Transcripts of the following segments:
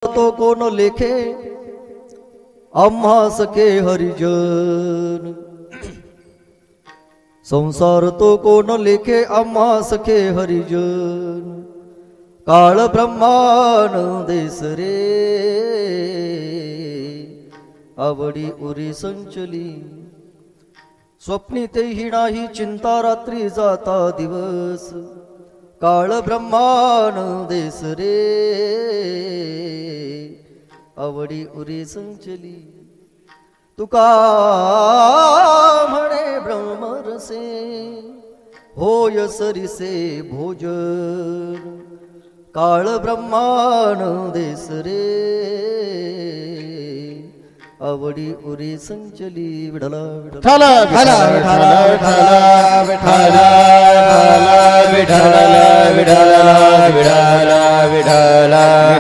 तो कोण लेखे आम्हा सखे हरिजन। संसार तो कोण लेखे आम्हा सखे हरिजन। काळ ब्रह्मांड देस रे आवडी उरी संचली। स्वप्नी तेही नाही चिंता रात्री जाता दिवस। काळ ब्रह्मांड देस रे आवडी उरी संचली। तुका म्हणे ब्रह्मरसे होय सरिसे भोजन। काळ ब्रह्मांड देस रे आवडी उरी संचली। विठला विठला विठला विठला विठला विठला विठला विठला विठला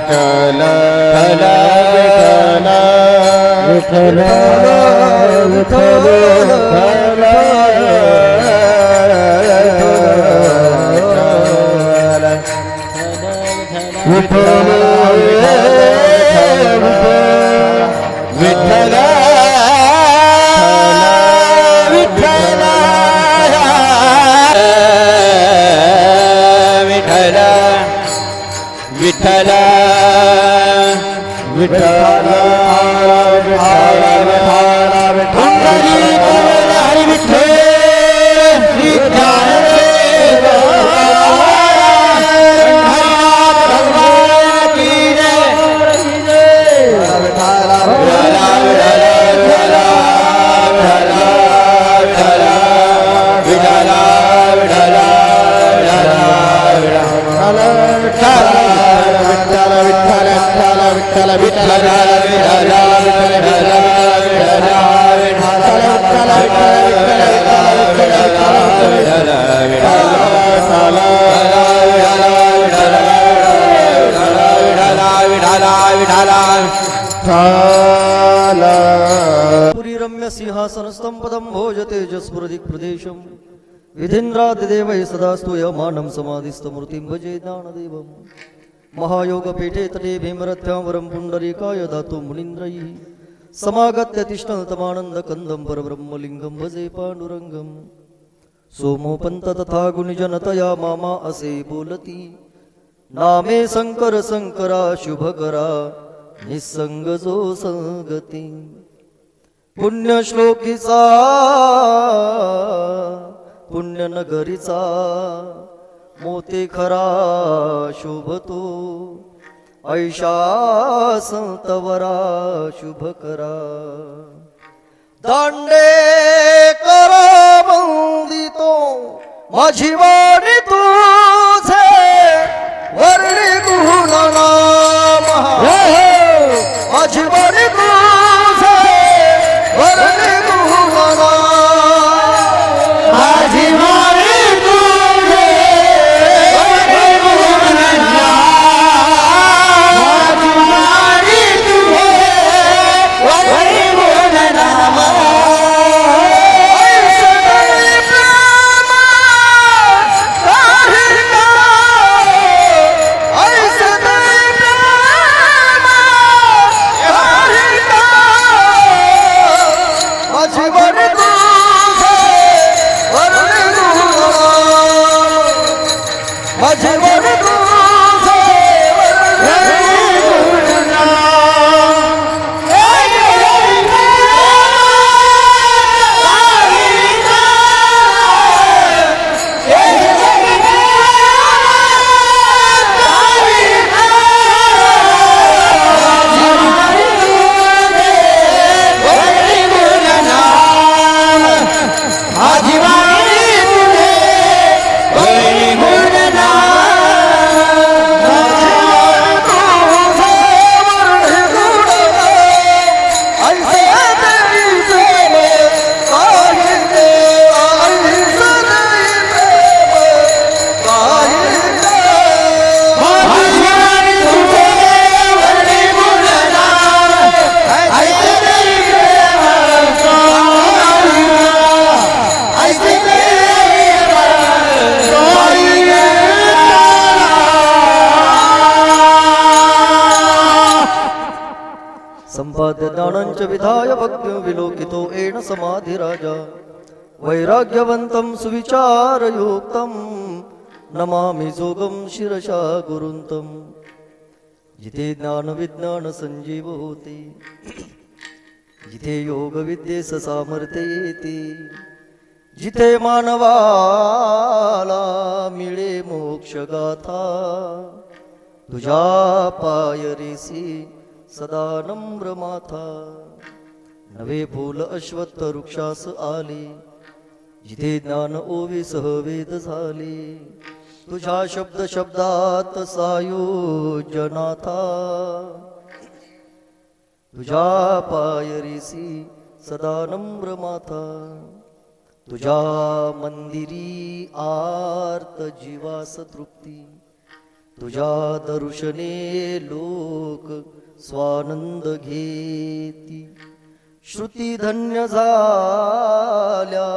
पुरी रम्य सिंहासनस्थं पदं भोजते जस्फुरदिक् प्रदेशं। विधीन्द्रादिदेवै सदा स्तूयमानं समाधिस्थमूर्तिं भजे ज्ञानदेवं। महायोगपीठे तटे भीमरथ्यां वरं पुण्डरीकाय दातुं मुनीन्द्रैः। समागत्य तिष्ठन्तमानन्दकन्दं परब्रह्मलिङ्गं भजे पाण्डुरङ्गं। सोमोपन्त तथा गुणिजनतया मामा असे बोलती। नामे शंकर शंकरा शुभकरा निसंग जो संगती। पुण्यश्लोकीचा पुण्यनगरीचा मोते खरा शोभतो। ऐशा संतवरा शुभकरा दांडे करा बंदितो माझी वाणी तुझे वर्णी गुणना माझी वाणी तुझे वर्णी गुणना माझी वाणी तुझे वर्णी गुणना माझी वाणी तुझे वर्णी गुणना। ऐसे प्रेम संपाद्य ज्ञानञ्च विधाय भक्त्यो विलोकितो येन समाधिराजा वैराग्यवन्तं सुविचारयुक्तं नमामि जोगं शिरसा गुरुन्तं जिथे ज्ञान विज्ञान संजीव होते जिथे योग विद्येस सामर्थ्य येते जिथे मानवाला मिळे मोक्ष गाथा तुझ्या पायरीसी सदा नम्र माथा नवे फूल अश्वत्थ वृक्षास आले जिथे ज्ञान ओवीसह वेद झाले तुझ्या शब्द शब्दात सायोजनाथा तुझ्या पायरीसी सदा नम्र माथा तुझ्या मंदिरी आर्त जीवास तृप्ती तुझ्या दर्शने लोक स्वानंद घेती श्रुती धन्य झाल्या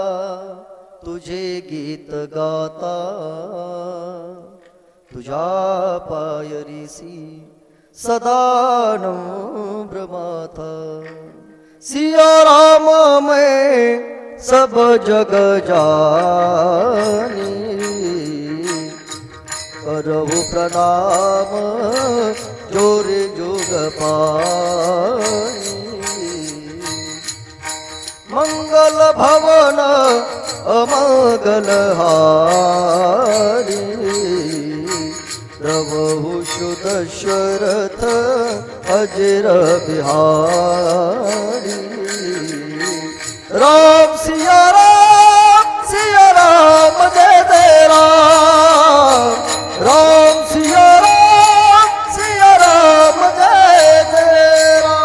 तुझे गीत गाता तुझ्या पायरीसी सदा नम्र माथा सिया राम मैं सब जग जानी करहु प्रणाम जोरे जोग पानी मंगल भवन अमंगल हारी प्रभु दशरथ अजर बिहारी राम सिया राम जय जय राम राम सिया राम जय जय राम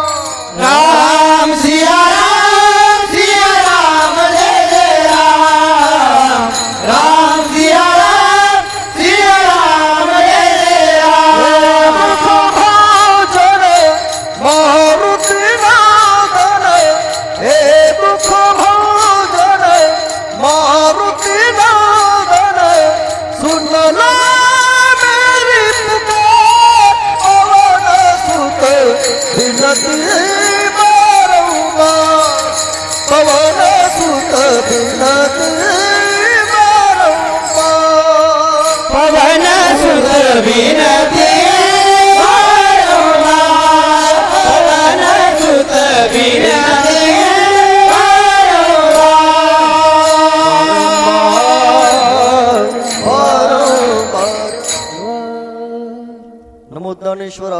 राम सिया राम जय जय राम राम सिया राम जय जय राम भजन मारुति नादन हे दुख भजन मारुति नादन सुनला मेरी पुकार पवन सुत बिनती बारंबार पवन सुत बिनती बारंबार पवन सुत बिनती बारंबार पवन सुत बिनती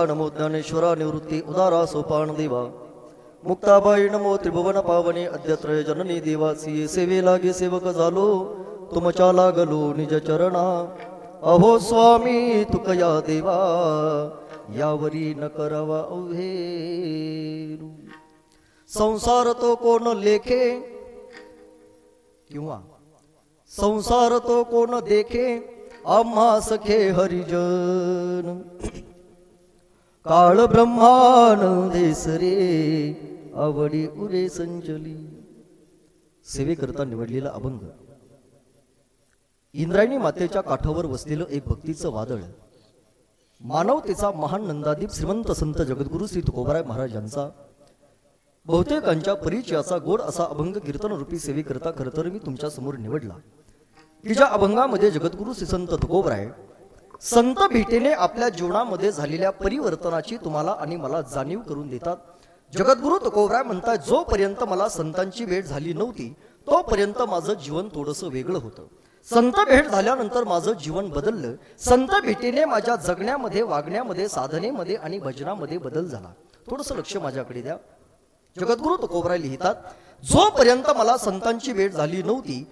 नमो ज्ञानेश्वरा निवृत्ती उदारा सोपान देवा मुक्ताबाई नमो त्रिभुवन पावने अद्यत्रय जननी देवा सिये सेवे लागे सेवक झालो तुमच्या लागलो निज चरणा अहो स्वामी तुकया देवा यावरी न करावा अवहेरू संसार तो कोण लेखे किंवा संसार तो कोण देखे आम्हा सखे हरिजन काळ ब्रह्मानंदेस रे आवडी उरे संचली सेवेकरता निवडलेला अभंग इंद्रायणी मातेच्या काठावर वसलेलं एक भक्तीचं वादळ मानवतेचा महान नंदादीप श्रीमंत संत जगद्गुरु श्री तुकोबाराय महाराज यांचा बहुतेकांच्या परिचयाचा गोड असा अभंग कीर्तन रूपी सेवेकरता खरं तर मी तुमच्या समोर निवडला की ज्या अभंगामध्ये जगद्गुरु श्री संत तुकोबाराय संत भेटीने आपल्या जीवनामध्ये झालेल्या परिवर्तनाची तुम्हाला आणि मला जाणीव करून देतात. जगद्गुरु तुकोबाराय म्हणतात, जोपर्यंत मला संतांची भेट झाली नव्हती तोपर्यंत माझं जीवन थोडंसं वेगळं होतं. संत भेट झाल्यानंतर माझं जीवन बदललं. संत भेटीने माझ्या जगण्यामध्ये, वागण्यामध्ये, साधनेमध्ये आणि भजनामध्ये बदल झाला. थोडंसं लक्ष माझ्याकडे द्या. जगद्गुरु तुकोबाराय लिहितात, जोपर्यंत मला संतांची भेट झाली नव्हती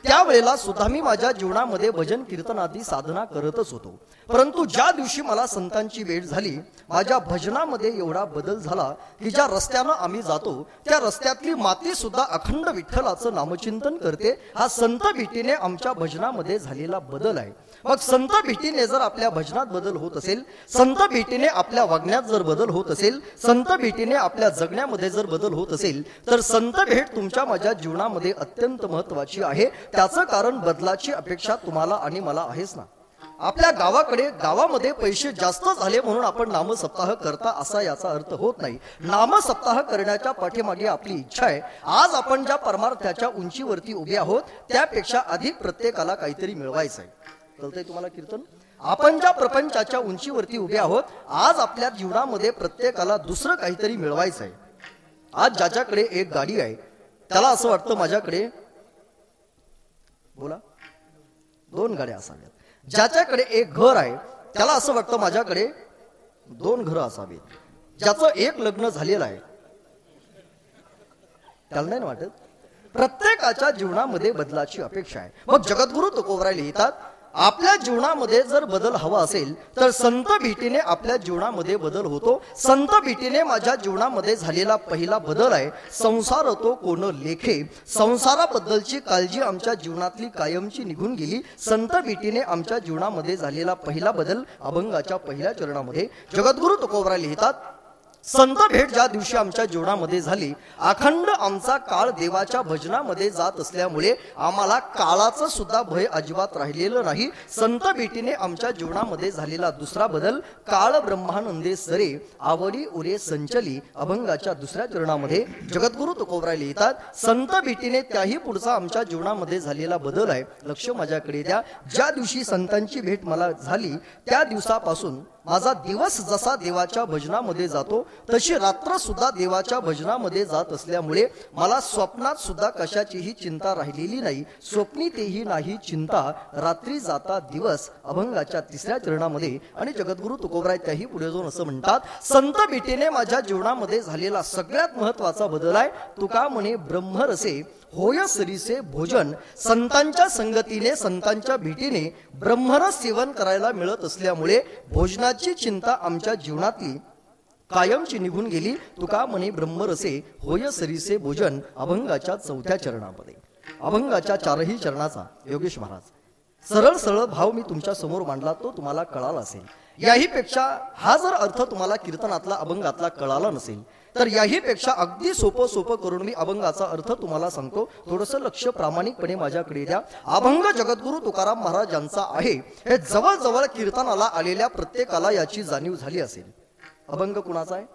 त्यावेळेला सुद्धा मी माझ्या जीवनामध्ये भजन कीर्तन आदी साधना करतच होतो. परंतु ज्या दिवशी मला संतांची भेट झाली माझ्या भजनामध्ये एवढा बदल झाला की ज्या रस्त्यानं आम्ही जातो त्या रस्त्यातली माती सुद्धा अखंड विठ्ठलाचं नामचिंतन करते. हा संत भेटीने आमच्या भजनामध्ये झालेला बदल आहे. मग संत भेटीने जर आपल्या भजनात बदल होत असेल, संत भेटीने आपल्या वागण्यात जर बदल होत असेल, संत भेटीने आपल्या जगण्यामध्ये जर बदल होत असेल तर संत भेट तुमच्या माझ्या जीवनामध्ये अत्यंत महत्त्वाची आहे. त्याचं कारण बदलाची अपेक्षा तुम्हाला आणि मला आहेच ना. आपल्या गावामध्ये पैसे जास्त झाले म्हणून आपण नामसप्ताह करता असा याचा अर्थ होत नाही. नामसप्ताह करण्याच्या पाठीमागे आपली इच्छा आहे. आज आपण ज्या परमार्थाच्या उंचीवरती उभे आहोत त्यापेक्षा अधिक प्रत्येकाला काहीतरी मिळवायचं आहे. कळतंय तुम्हाला कीर्तन? आपण ज्या प्रपंचाच्या उंचीवरती उभे आहोत आज आपल्या जीवनामध्ये प्रत्येकाला दुसरं काहीतरी मिळवायचं आहे. आज ज्याच्याकडे एक गाडी आहे त्याला असं वाटतं माझ्याकडे बोला 2 गाड्या असाव्यात. ज्याच्याकडे एक घर आहे त्याला असं वाटतं माझ्याकडे 2 घरं असावीत. ज्याचं एक लग्न झालेलं आहे त्याला नाही वाटत. प्रत्येकाच्या जीवनामध्ये बदलाची अपेक्षा आहे. मग जगद्गुरु तुकोबराय लिहितात आपल्या जीवनामध्ये जर बदल हवा असेल तर संत भेटीने आपल्या जीवनामध्ये बदल होतो. संत भेटीने माझ्या जीवनामध्ये झालेला पहिला बदल आहे संसार तो कोण लेखे. संसाराबद्दलची काळजी आमच्या जीवनातली कायमची निघून गेली. संत भेटीने आमच्या जीवनामध्ये झालेला पहिला बदल अभंगाच्या पहिल्या चरणामध्ये जगद्गुरु तुकोबराय लिहितात संत भेट ज्या दिवशी आमच्या जीवनामध्ये झाली अखंड आमचा काळ देवाच्या भजनामध्ये जात असल्यामुळे आम्हाला काळाचं सुद्धा भय अजिबात राहिलेलं नाही. संत भेटीने आमच्या जीवनामध्ये झालेला दुसरा बदल काळ ब्रह्मानंदे सरे आवडी उरे संचली अभंगाच्या दुसऱ्या चरणामध्ये जगद्गुरु तुकोबराय लिहितात संत भेटीने त्याही पुढचा आमच्या जीवनामध्ये झालेला बदल आहे. लक्ष माझ्याकडे द्या. ज्या दिवशी संतांची भेट मला झाली त्या दिवसापासून माझा दिवस जसा देवाच्या भजनामध्ये जातो तशी रात्र सुद्धा देवाच्या भजनामध्ये जात असल्यामुळे मला स्वप्नात सुद्धा कशाचीही चिंता राहिलेली नाही. स्वप्नी तेही नाही चिंता रात्री जाता दिवस अभंगाच्या तिसऱ्या चरणामध्ये. आणि जगद्गुरु तुकोबराय त्याही पुढे जाऊन असं म्हणतात संत भेटीने माझ्या जीवनामध्ये झालेला सगळ्यात महत्वाचा बदल आहे तुका म्हणे ब्रह्मरसे होय सरीसे भोजन. संतांच्या संगतीने संतांच्या भेटीने ब्रह्मरस सेवन करायला मिळत असल्यामुळे भोजनाची चिंता आमच्या जीवनातली कायमची निघून गेली. तुका म्हणे ब्रह्मरसे होय सरीसे भोजन अभंगाच्या 4थ्या चरणामध्ये. अभंगाच्या 4ही चरणाचा योगेश महाराज सरळ भाव मी तुमच्या समोर मांडला तो तुम्हाला कळाला असेल. याही पेक्षा हा जर अर्थ तुम्हाला कीर्तनातला अभंगातला कळाला नसेल तर याही पेक्षा अगदी सोपं करून मी अभंगाचा अर्थ तुम्हाला सांगतो. थोडंसं लक्ष प्रामाणिकपणे माझ्याकडे द्या. अभंग जगद्गुरु तुकाराम महाराज यांचा आहे हे जवळ कीर्तनाला आलेल्या प्रत्येकाला याची जाणीव झाली असेल. अभंग कुणाचा आहे?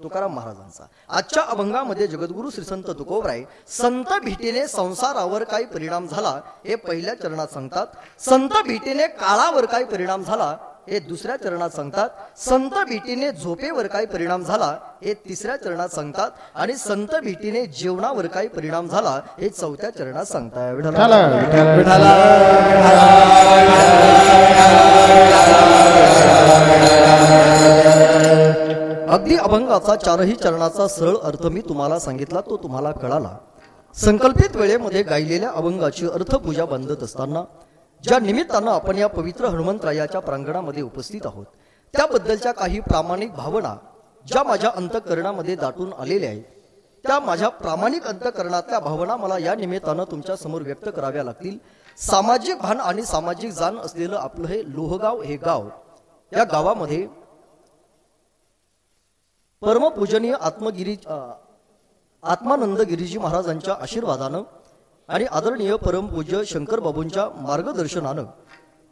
तुकाराम महाराजांचा. आजच्या अभंगामध्ये जगद्गुरु श्री संत तुकोबराय संत भेटीने संसारावर काय परिणाम झाला हे पहिल्या चरणात सांगतात. संत भेटीने काळावर काय परिणाम झाला हे दुसऱ्या चरणात सांगतात. संत भेटीने झोपेवर काय परिणाम झाला हे तिसऱ्या चरणात सांगतात. आणि संत भेटीने जेवणावर काय परिणाम झाला हे 4थ्या चरणात सांगतात. अगदी अभंगाचा 4ही चरणाचा सरळ अर्थ मी तुम्हाला सांगितला तो तुम्हाला कळाला. संकल्पित वेळेमध्ये गायलेल्या अभंगाची अर्थपूजा बांधत असताना ज्या निमित्तानं आपण या पवित्र हनुमंतरायाच्या प्रांगणामध्ये उपस्थित आहोत त्याबद्दलच्या काही प्रामाणिक भावना ज्या माझ्या अंतःकरणामध्ये दाटून आलेल्या आहेत त्या माझ्या प्रामाणिक अंतःकरणातल्या भावना मला या निमित्तानं तुमच्या समोर व्यक्त कराव्या लागतील. सामाजिक भान आणि सामाजिक जाण असलेलं आपलं हे लोहगाव हे गाव, या गावामध्ये परमपूजनीय आत्मानंद गिरीजी महाराजांच्या आशीर्वादानं आणि आदरणीय परमपूज्य शंकर बाबूंच्या मार्गदर्शनानं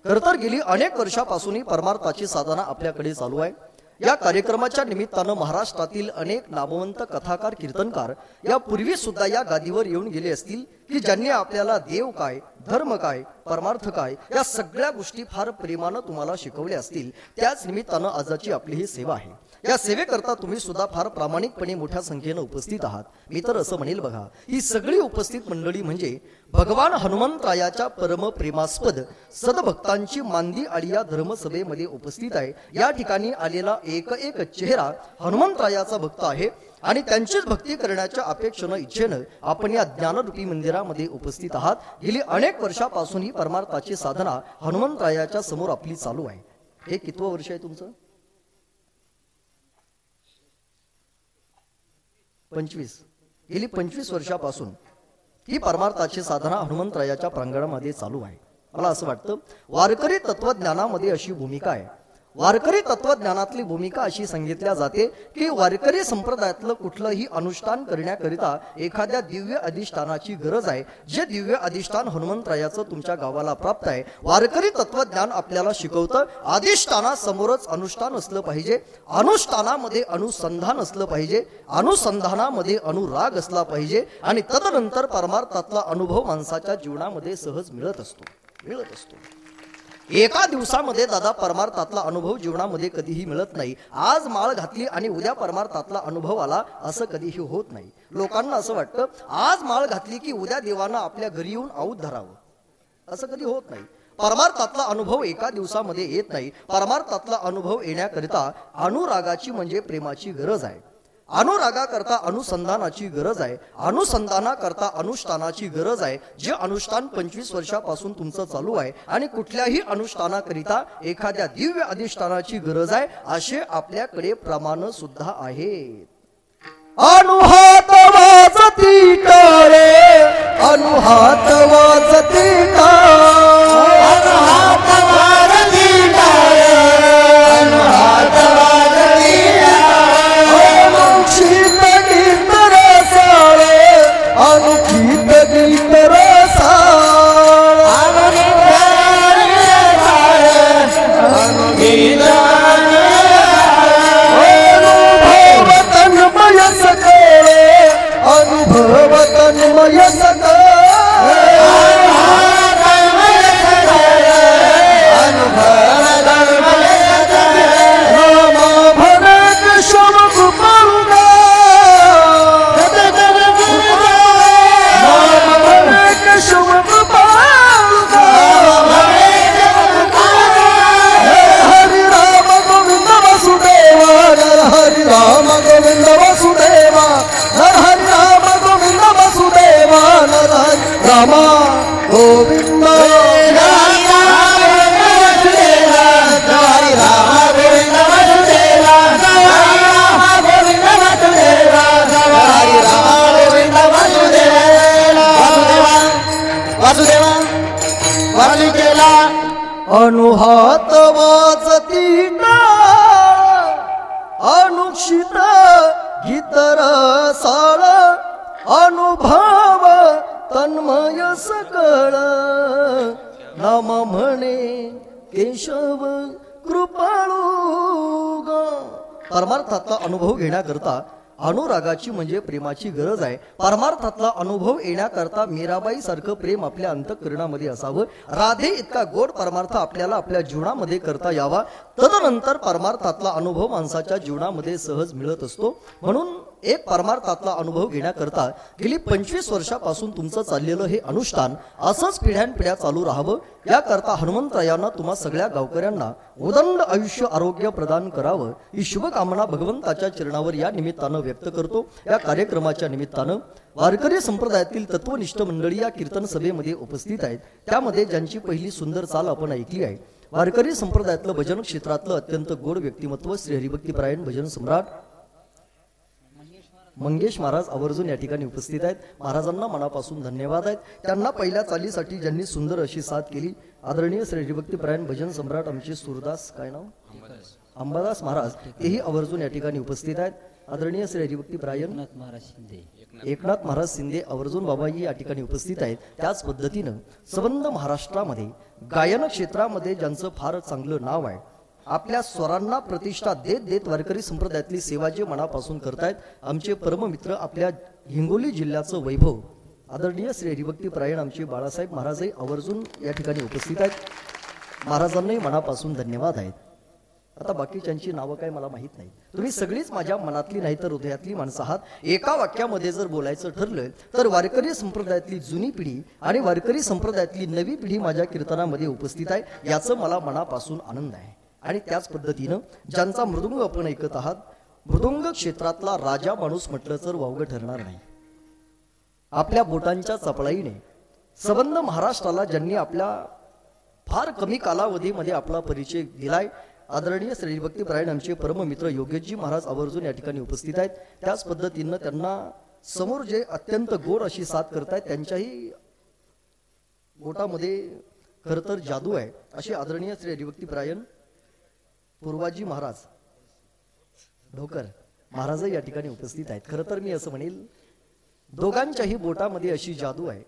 खरतर गेली अनेक वर्षापासून परमार्थाची साधना आपल्याकडे चालू आहे. या कार्यक्रमाच्या निमित्तानं महाराष्ट्रातील अनेक नामवंत कथाकार कीर्तनकार या पूर्वी सुद्धा या गादीवर येऊन गेले असतील की ज्यांनी आपल्याला देव काय, धर्म काय, परमार्थ काय या सगळ्या गोष्टी फार प्रेमानं तुम्हाला शिकवल्या असतील. त्याच निमित्तानं आजची आपली ही सेवा आहे. या सेवेकरता तुम्ही सुद्धा फार प्रामाणिकपणे मोठ्या संख्येने उपस्थित आहात. मी तर असं म्हणेल बघा, ही सगळी उपस्थित मंडळी म्हणजे भगवान हनुमंतरायाच्या परम प्रेमास्पद सदभक्तांची मांदी आळी या धर्मसभेमध्ये उपस्थित आहे. या ठिकाणी आलेला एक चेहरा हनुमंतरायाचा भक्त आहे आणि त्यांचीच भक्ती करण्याच्या अपेक्षेनं इच्छेनं आपण या ज्ञानरूपी मंदिरामध्ये उपस्थित आहात. गेली अनेक वर्षापासून ही परमार्थाची साधना हनुमंतरायाच्या समोर आपली चालू आहे. हे कितवं वर्ष आहे तुमचं? 25. गेली 25 वर्षापासून ही परमार्थाची साधना हनुमंतरायाच्या प्रांगणामध्ये चालू आहे. मला असं वाटतं वारकरी तत्वज्ञानामध्ये अशी भूमिका आहे. वारकरी तत्वज्ञानातली भूमिका अशी सांगितल्या जाते की वारकरी संप्रदायातलं कुठलंही अनुष्ठान करण्याकरिता एखाद्या दिव्य अधिष्ठानाची गरज आहे, जे दिव्य अधिष्ठान हनुमंतरायाचं तुमच्या गावाला प्राप्त आहे. वारकरी तत्वज्ञान आपल्याला शिकवतं अधिष्ठानासमोरच अनुष्ठान असलं पाहिजे, अनुष्ठानामध्ये अनुसंधान असलं पाहिजे, अनुसंधानामध्ये अनुराग असला पाहिजे आणि तदनंतर परमार्थातला अनुभव माणसाच्या जीवनामध्ये सहज मिळत असतो. एका दिवसामध्ये दादा परमार्थातला अनुभव जीवनामध्ये कधीही मिळत नाही. आज माळ घातली आणि उद्या परमार्थातला अनुभव आला असं कधीही होत नाही. लोकांना असं वाटतं आज माळ घातली की उद्या देवानं आपल्या घरी येऊन आऊत धरावं, असं कधी होत नाही. परमार्थातला अनुभव एका दिवसामध्ये येत नाही. परमार्थातला अनुभव येण्याकरिता अनुरागाची म्हणजे प्रेमाची गरज आहे, अनुरागाकरता अनुसंधानाची गरज आहे, अनुसंधानाकरता अनुष्ठानाची गरज आहे. जे अनुष्ठान 25 वर्षापासून तुमचं चालू आहे आणि कुठल्याही अनुष्ठानाकरिता एखाद्या दिव्य अधिष्ठानाची गरज आहे, असे आपल्याकडे प्रमाण सुद्धा आहेत. अनुहात वाजती टाळे, अनुहात वाजती टाळे, अनुहात वाजती टाळे, अनुहात वाजती अनुचित गीत रसाळे, अनुचित गीत रसाळे, अनुगीत अनुभव तन्मय सकळे, अनुभव तन्मय सकळे, अनुहात वाजती टाळ, अनुक्षित गीत रसाळ, अनुभव तन्मय सकळ, नाम म्हणे केशव कृपाळू ग. परमार्थातला अनुभव घेण्याकरता अनुरागाची म्हणजे प्रेमाची गरज आहे. परमार्थातला अनुभव येण्याकरता मीराबाई सारखं प्रेम आपल्या अंतःकरणामध्ये असावं. राधे इतका गोड परमार्थ आपल्याला आपल्या जीवनामध्ये करता यावा, तदनंतर परमार्थातला अनुभव माणसाच्या जीवनामध्ये सहज मिळत असतो. म्हणून एक परमार्थातला अनुभव घेण्याकरता गेली 25 वर्षापासून तुमचं चाललेलं हे अनुष्ठान असंच पिढ्यानपिढ्या चालू राहावं, याकरता हनुमंतरायांना तुम्हा सगळ्या गावकऱ्यांना उदंड आयुष्य आरोग्य प्रदान करावं ही शुभकामना भगवंताच्या चरणावर या निमित्तानं व्यक्त करतो. या कार्यक्रमाच्या निमित्तानं वारकरी संप्रदायातील तत्वनिष्ठ मंडळी या कीर्तन सभेमध्ये उपस्थित आहेत. त्यामध्ये ज्यांची पहिली सुंदर चाल आपण ऐकली आहे, वारकरी संप्रदायातलं भजन क्षेत्रातलं अत्यंत गोड व्यक्तिमत्व श्री हरिभक्तीपरायण भजन सम्राट मंगेश महाराज आवर्जून या ठिकाणी उपस्थित आहेत. महाराजांना मनापासून धन्यवाद आहेत. त्यांना पहिल्या चालीसाठी ज्यांनी सुंदर अशी साथ केली आदरणीय श्री हरिभक्तीपरायण भजन सम्राट आमचे सुरदास काय नाव अंबादास महाराज, तेही आवर्जून या ठिकाणी उपस्थित आहेत. आदरणीय श्री हरिभक्तीपरायण एकनाथ महाराज शिंदे आवर्जून बाबाजी या ठिकाणी उपस्थित आहेत. त्याच पद्धतीनं संबंध महाराष्ट्रामध्ये गायन क्षेत्रामध्ये ज्यांचं फार चांगलं नाव आहे, आपल्या स्वरांना प्रतिष्ठा देत देत वारकरी संप्रदायातली सेवा जे मनापासून करतायत आमचे परममित्र आपल्या हिंगोली जिल्ह्याचं वैभव आदरणीय श्री हरिभक्तीपरायण आमचे बाळासाहेब महाराजही आवर्जून या ठिकाणी उपस्थित आहेत. महाराजांनाही मनापासून धन्यवाद आहेत. आता बाकीच्यांची नावं काय मला माहित नाही, तुम्ही सगळीच माझ्या मनातली नाही तर हृदयातली माणसं आहात. एका वाक्यामध्ये जर बोलायचं ठरलं तर वारकरी संप्रदायातली जुनी पिढी आणि वारकरी संप्रदायातली नवी पिढी माझ्या कीर्तनामध्ये उपस्थित आहे, याचं मला मनापासून आनंद आहे. आणि त्याच पद्धतीनं ज्यांचा मृदुंग आपण ऐकत आहात, मृदुंग क्षेत्रातला राजा माणूस म्हटलं तर वावगं ठरणार नाही. आपल्या बोटांच्या चपळाईने संबंध महाराष्ट्राला ज्यांनी आपल्या फार कमी कालावधीमध्ये आपला परिचय दिलाय, आदरणीय श्री हरिभक्तीपरायण आमचे परममित्र योगेशजी महाराज आवर्जून या ठिकाणी उपस्थित आहेत. त्याच पद्धतीनं त्यांना समोर जे अत्यंत गोड अशी साथ करतायत, त्यांच्याही बोटामध्ये खरं तर जादू आहे, असे आदरणीय श्री हरिभक्तीपरायण पूर्वाजी महाराज ढोकर महाराज या ठिकाणी उपस्थित आहेत। खरं तर मी असं म्हणेल, दोघांच्याही बोटामध्ये अशी जादू आहे,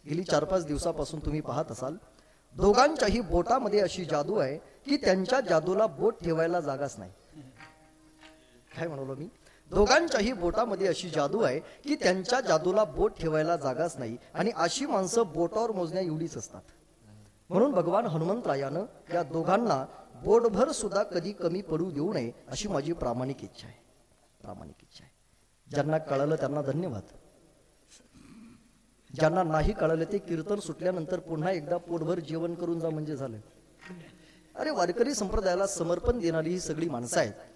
गेली 4-5 दिवसापासून तुम्ही पाहत असाल, दोघांच्याही बोटामध्ये अशी जादू आहे की त्यांच्या जादूला बोट ठेवायला जागाच नाही। काय म्हणालो मी? दोघांच्याही बोटामध्ये अशी जादू आहे की त्यांच्या जादूला बोट ठेवायला जागाच नाही, आणि अशी माणसं बोटावर मोजण्या एवढीच असतात। म्हणून भगवान हनुमंतरायानं या दोघांना बोटभर सुद्धा कधी कमी पडू देऊ नये अशी माझी प्रामाणिक इच्छा आहे, प्रामाणिक इच्छा आहे। ज्यांना कळलं त्यांना धन्यवाद, ज्यांना नाही कळलं ते कीर्तन सुटल्यानंतर पुन्हा एकदा पोटभर जेवण करून जा म्हणजे झालं। अरे वारकरी संप्रदायाला समर्पण देणारी ही सगळी माणसं आहेत।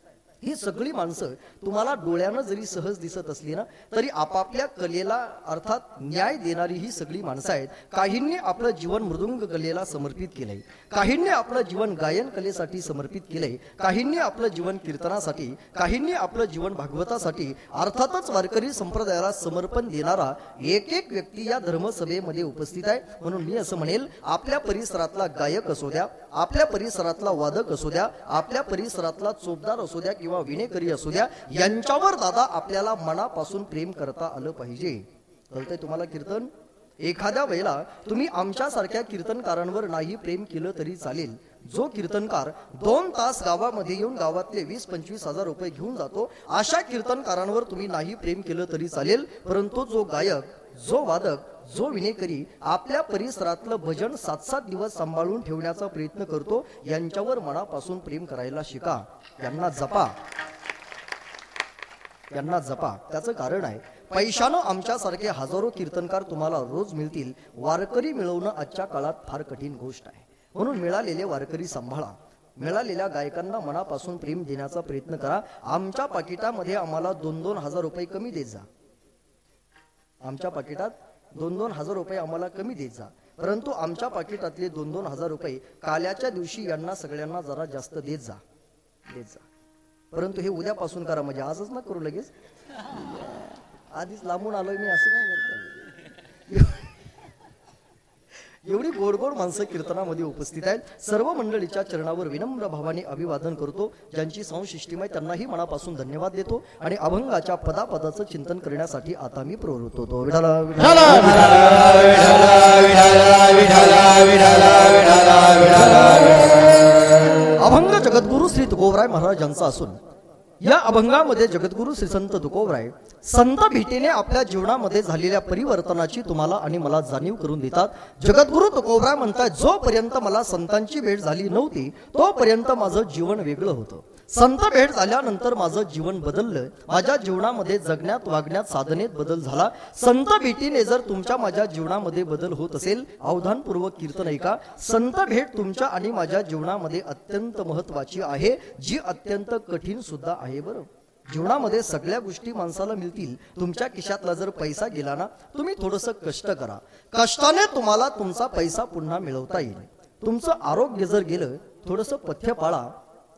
ही सगळी माणसं तुम्हाला डोळ्यानं जरी सहज दिसत असली ना, तरी आपापल्या कलेला अर्थात न्याय देणारी ही सगळी माणसं आहेत। काहींनी आपलं जीवन मृदुंग कलेला समर्पित केलंय, काहींनी आपलं जीवन गायन कलेसाठी समर्पित केलंय, काहींनी आपलं जीवन कीर्तनासाठी, काहींनी आपलं जीवन भागवतासाठी। अर्थातच वारकरी संप्रदायाला समर्पण देणारा एक एक व्यक्ती या धर्मसभेमध्ये उपस्थित आहे। म्हणून मी असं म्हणेल, आपल्या परिसरातला गायक असू द्या, आपल्या परिसरातला वादक असू द्या, आपल्या परिसरातला चोपदार असू द्या किंवा विनेकरी असू द्या, यांच्यावर दादा आपल्याला मनापासून प्रेम करता आलं पाहिजे। कळतंय तुम्हाला कीर्तन? एखाद्या वेळेला तुम्ही आमच्यासारख्या कीर्तनकारांवर नाही प्रेम केलं तरी चालेल। जो कीर्तनकार 2 तास गावामध्ये येऊन गावातले 20-25 हजार रुपये घेऊन जातो, अशा कीर्तनकारांवर तुम्ही नाही प्रेम केलं तरी चालेल। परंतु जो गायक, जो वादक, जो विनेकरी आपल्या परिसरातलं भजन 7-7 दिवस सांभाळून ठेवण्याचा प्रयत्न करतो, यांच्यावर मनापासून प्रेम करायला शिका, यांना जपा, यांना जपा। त्याचं कारण आहे, पैशानं आमच्यासारखे हजारो कीर्तनकार तुम्हाला रोज मिळतील, वारकरी मिळवणं आजच्या काळात फार कठीण गोष्ट आहे। म्हणून मिळालेले वारकरी सांभाळा, मिळालेल्या गायकांना मनापासून प्रेम देण्याचा प्रयत्न करा। आमच्या पाकिटामध्ये आम्हाला 2-2 हजार रुपये कमी देत जा, आमच्या पाकिटात 2-2 हजार रुपये आम्हाला कमी देत जा, परंतु आमच्या पाकिटातले 2-2 हजार रुपये काल्याच्या दिवशी यांना सगळ्यांना जरा जास्त देत जा, देत जा। परंतु हे उद्यापासून करा, म्हणजे आजच ना करू लगेच, आधीच लांबून आलोय मी, असं काय करतो। एवढी गोड गोड माणसं कीर्तनामध्ये उपस्थित आहेत। सर्व मंडळीच्या चरणावर विनम्र भावाने अभिवादन करतो। ज्यांची संशिष्टीम आहे त्यांनाही मनापासून धन्यवाद देतो, आणि अभंगाच्या पदापदाचं चिंतन करण्यासाठी आता मी प्रवृत्त होतो। विठाला विठाला अभंग जगद्गुरु श्री तुकोबराय महाराज यांचा असून, या अभंगामध्ये जगद्गुरु श्री संत तुकोबराय संत भेटीने आपल्या जीवनामध्ये झालेल्या परिवर्तनाची तुम्हाला आणि मला जाणीव करून देतात। जगद्गुरु तुकोबराय म्हणतात, जोपर्यंत मला संतांची भेट झाली नव्हती तोपर्यंत माझं जीवन वेगळं होतं, संत भेट झाल्यानंतर माझं जीवन बदललं, माझ्या जीवनामध्ये जगण्यात, वागण्यात, साधनेत बदल झाला। संत भेटीने जर तुमच्या माझ्या जीवनामध्ये बदल होत असेल, अवधानपूर्वक कीर्तन ऐका। संत भेट तुमच्या आणि माझ्या जीवनामध्ये अत्यंत महत्वाची आहे, जी अत्यंत कठीण सुद्धा आहे। बरं, जीवनामध्ये सगळ्या गोष्टी माणसाला मिळतील, तुमच्या खिशातला जर पैसा गेला ना, तुम्ही थोडंसं कष्ट करा, कष्टाने तुम्हाला तुमचा पैसा पुन्हा मिळवता येईल। तुमचं आरोग्य जर गेलं, थोडंसं पथ्य पाळा,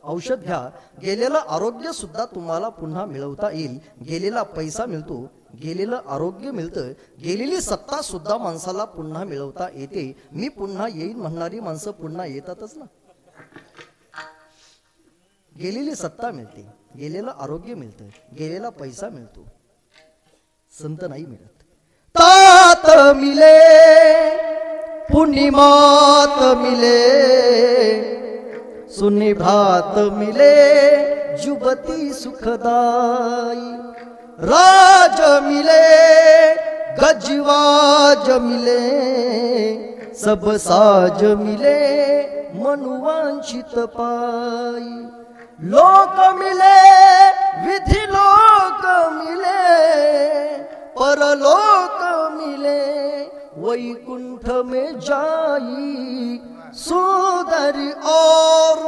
औषध घ्या, गेलेलं आरोग्य सुद्धा तुम्हाला पुन्हा मिळवता येईल। गेलेला पैसा मिळतो, गेलेलं आरोग्य मिळतं, गेलेली सत्ता सुद्धा माणसाला पुन्हा मिळवता येते। मी पुन्हा येईन म्हणणारी माणसं पुन्हा येतातच ना। गेलेली सत्ता मिळते, गेलेलं आरोग्य मिळतं, गेलेला पैसा मिळतो, संत नाही मिळत। तात मिले पुण्यमात मिले, सुनी भात मिले जुबती सुखदाई, राज मिले गजवाज मिले, सब साज मिले मनुवांछित पाई, लोक मिले विधि लोक मिले, परलोक मिले वैकुंठ में जाई, सुंदरी और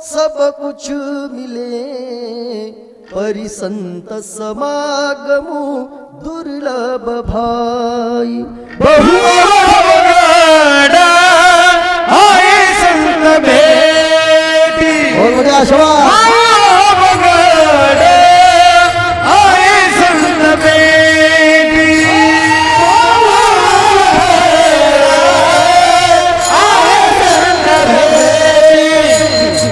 सब कुछ मिले, परिसंत समागमु दुर्लभ भाई, बहुगड़ा आए संत भेटी, और बड़े आशीर्वाद आए संत भेटी, आए संत भेटी,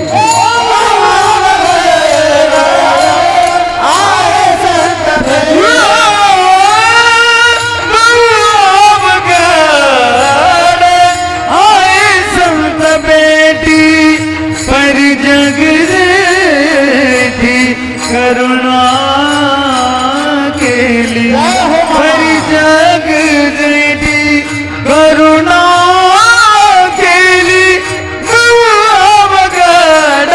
करुणा केली हरी जग जेठी करुणा केली अवघड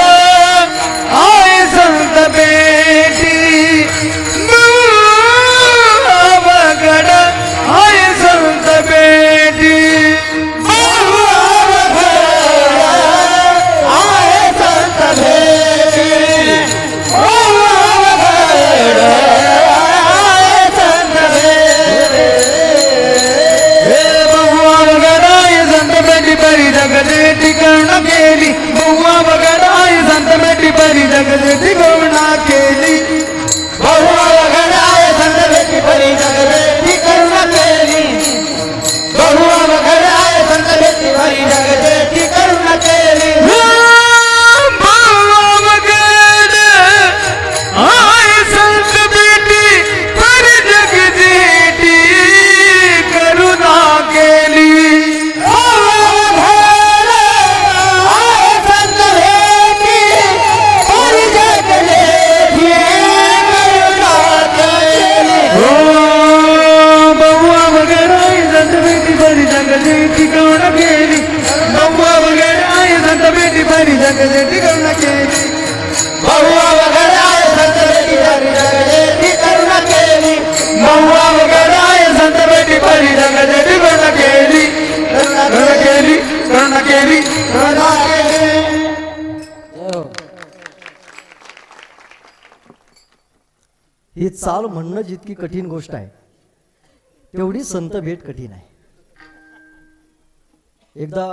आय संत बेटी अवघड आय संत बेटी जगदेटी करुणा केली बहुआ वगडाय संत बेटी परी जगदेटी करुणा केली बहुआ वगडाय संत बेटी परी जगदेटी करुणा केली बहुआ वगडाय संत बेटी परी जगदेटी करुणा केली बहुआ वगड आय संत बेटी परी जगदेटी करुणा केली जगदेटी करुणा केली बहुआ वगडाय संत बेटी परी जगदेटी करुणा केली बहुआ वगडाय संत बेटी परी जगदेटी करुणा केली बहुआ वगडाय संत बेटी परी जगदेटी करुणा केली करुणा केली करुणा केली करुणा केली ही चाल म्हणणं जितकी कठीण गोष्ट आहे तेवढी संत भेट कठीण आहे. एकदा